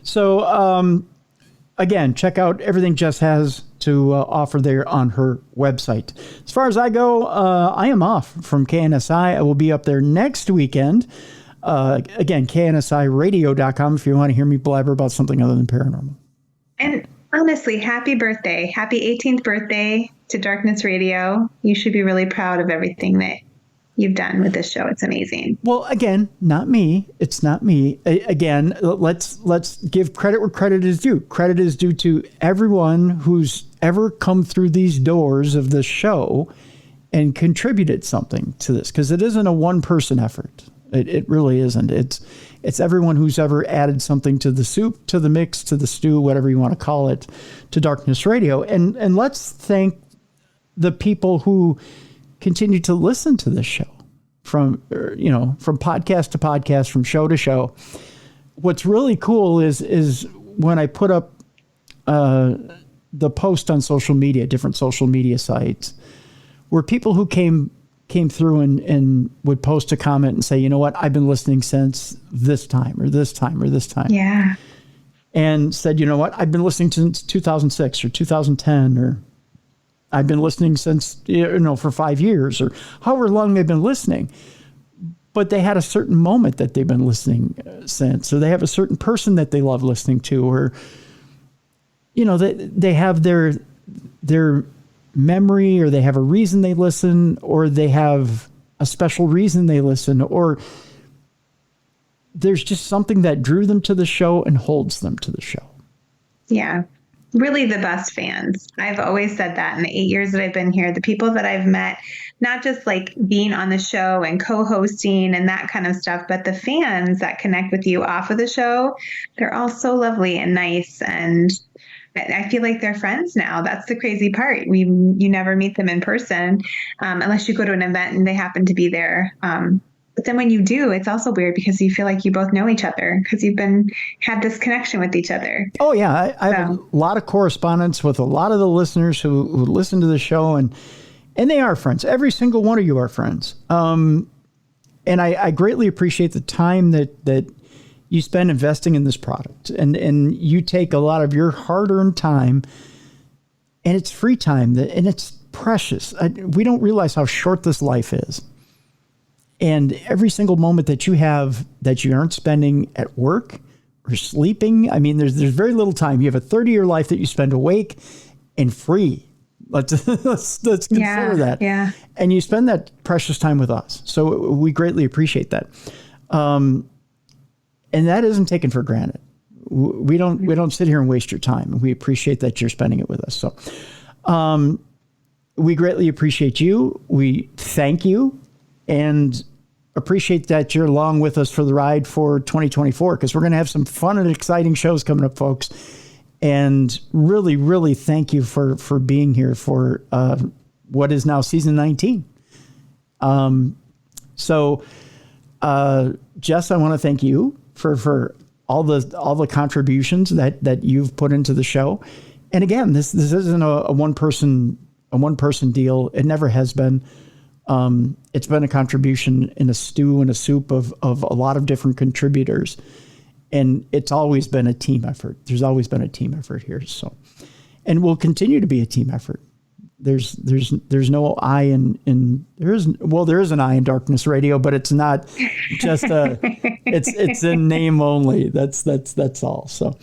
So, again, check out everything Jess has to offer there on her website. As far as I go, I am off from KNSI. I will be up there next weekend. Again, KNSIradio.com if you want to hear me blabber about something other than paranormal. And honestly, happy birthday. Happy 18th birthday to Darkness Radio. You should be really proud of everything that you've done with this show. It's amazing. Well, again, not me. It's not me. Again, let's give credit where credit is due. Credit is due to everyone who's ever come through these doors of this show and contributed something to this, because it isn't a one-person effort. It really isn't. It's everyone who's ever added something to the soup, to the mix, to the stew, whatever you want to call it, to Darkness Radio. And let's thank the people who continue to listen to this show from podcast to podcast, from show to show. What's really cool is when I put up the post on social media, different social media sites, where people who came through and would post a comment and say, you know what, I've been listening since this time or this time or this time. Yeah. And said, you know what, I've been listening since 2006 or 2010, or I've been listening since, for 5 years, or however long they've been listening. But they had a certain moment that they've been listening since, or they have a certain person that they love listening to, or, they have their memory, or they have a reason they listen, or they have a special reason they listen, or there's just something that drew them to the show and holds them to the show. Yeah. Really the best fans. I've always said that in the 8 years that I've been here, the people that I've met, not just like being on the show and co-hosting and that kind of stuff, but the fans that connect with you off of the show, they're all so lovely and nice. And I feel like they're friends now. That's the crazy part. You never meet them in person unless you go to an event and they happen to be there. But then when you do, it's also weird because you feel like you both know each other because you've had this connection with each other. Oh, yeah. I have a lot of correspondence with a lot of the listeners who listen to the show. And And they are friends. Every single one of you are friends. And I greatly appreciate the time that you spend investing in this product. And you take a lot of your hard-earned time, and it's free time, and it's precious. We don't realize how short this life is. And every single moment that you have that you aren't spending at work or sleeping, I mean, there's very little time. You have a 30-year life that you spend awake and free. Let's consider that. Yeah. And you spend that precious time with us. So we greatly appreciate that. And that isn't taken for granted. We don't sit here and waste your time. We appreciate that you're spending it with us. So we greatly appreciate you. We thank you and appreciate that you're along with us for the ride for 2024, because we're going to have some fun and exciting shows coming up, folks. And really, really thank you for being here for what is now season 19. So Jess, I want to thank you for all the contributions that you've put into the show. And again, this isn't a one person deal. It never has been. It's been a contribution in a stew and a soup of a lot of different contributors. And it's always been a team effort. There's always been a team effort here. So, and will continue to be a team effort. There's no I there is an I in Darkness Radio, but it's not just it's in name only. That's all. So,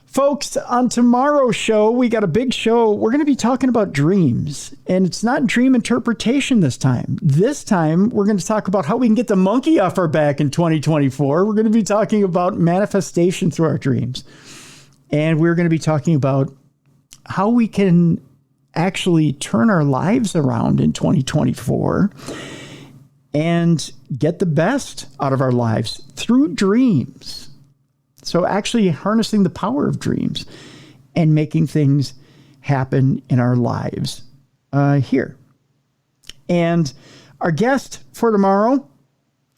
folks, on tomorrow's show, we got a big show. We're going to be talking about dreams, and it's not dream interpretation this time. This time, we're going to talk about how we can get the monkey off our back in 2024. We're going to be talking about manifestation through our dreams, and we're going to be talking about how we can actually turn our lives around in 2024 and get the best out of our lives through dreams. So actually harnessing the power of dreams and making things happen in our lives here. And our guest for tomorrow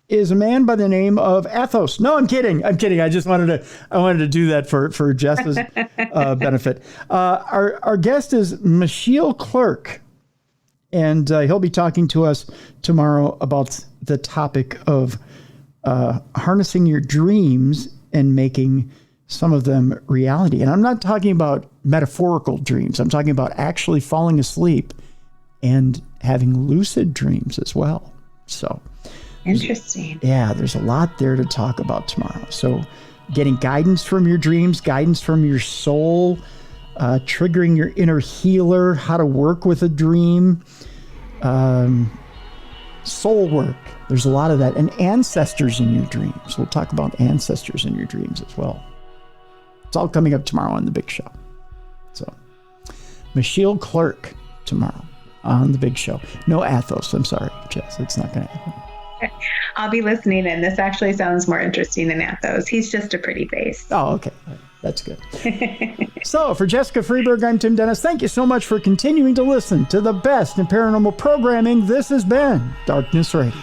is a man by the name of Athos. No, I'm kidding. I just wanted to do that for Jess's benefit. Our guest is Michiel Clerk, and he'll be talking to us tomorrow about the topic of harnessing your dreams and making some of them reality. And I'm not talking about metaphorical dreams. I'm talking about actually falling asleep and having lucid dreams as well. So interesting. There's a lot there to talk about tomorrow. So getting guidance from your dreams, guidance from your soul, triggering your inner healer, how to work with a dream, soul work. There's a lot of that. And ancestors in your dreams. We'll talk about ancestors in your dreams as well. It's all coming up tomorrow on The Big Show. So, Michiel Clerk tomorrow on The Big Show. No Athos. I'm sorry, Jess. It's not going to happen. I'll be listening in. This actually sounds more interesting than Athos. He's just a pretty face. Oh, okay. That's good. So, for Jessica Freeburg, I'm Tim Dennis. Thank you so much for continuing to listen to the best in paranormal programming. This has been Darkness Radio.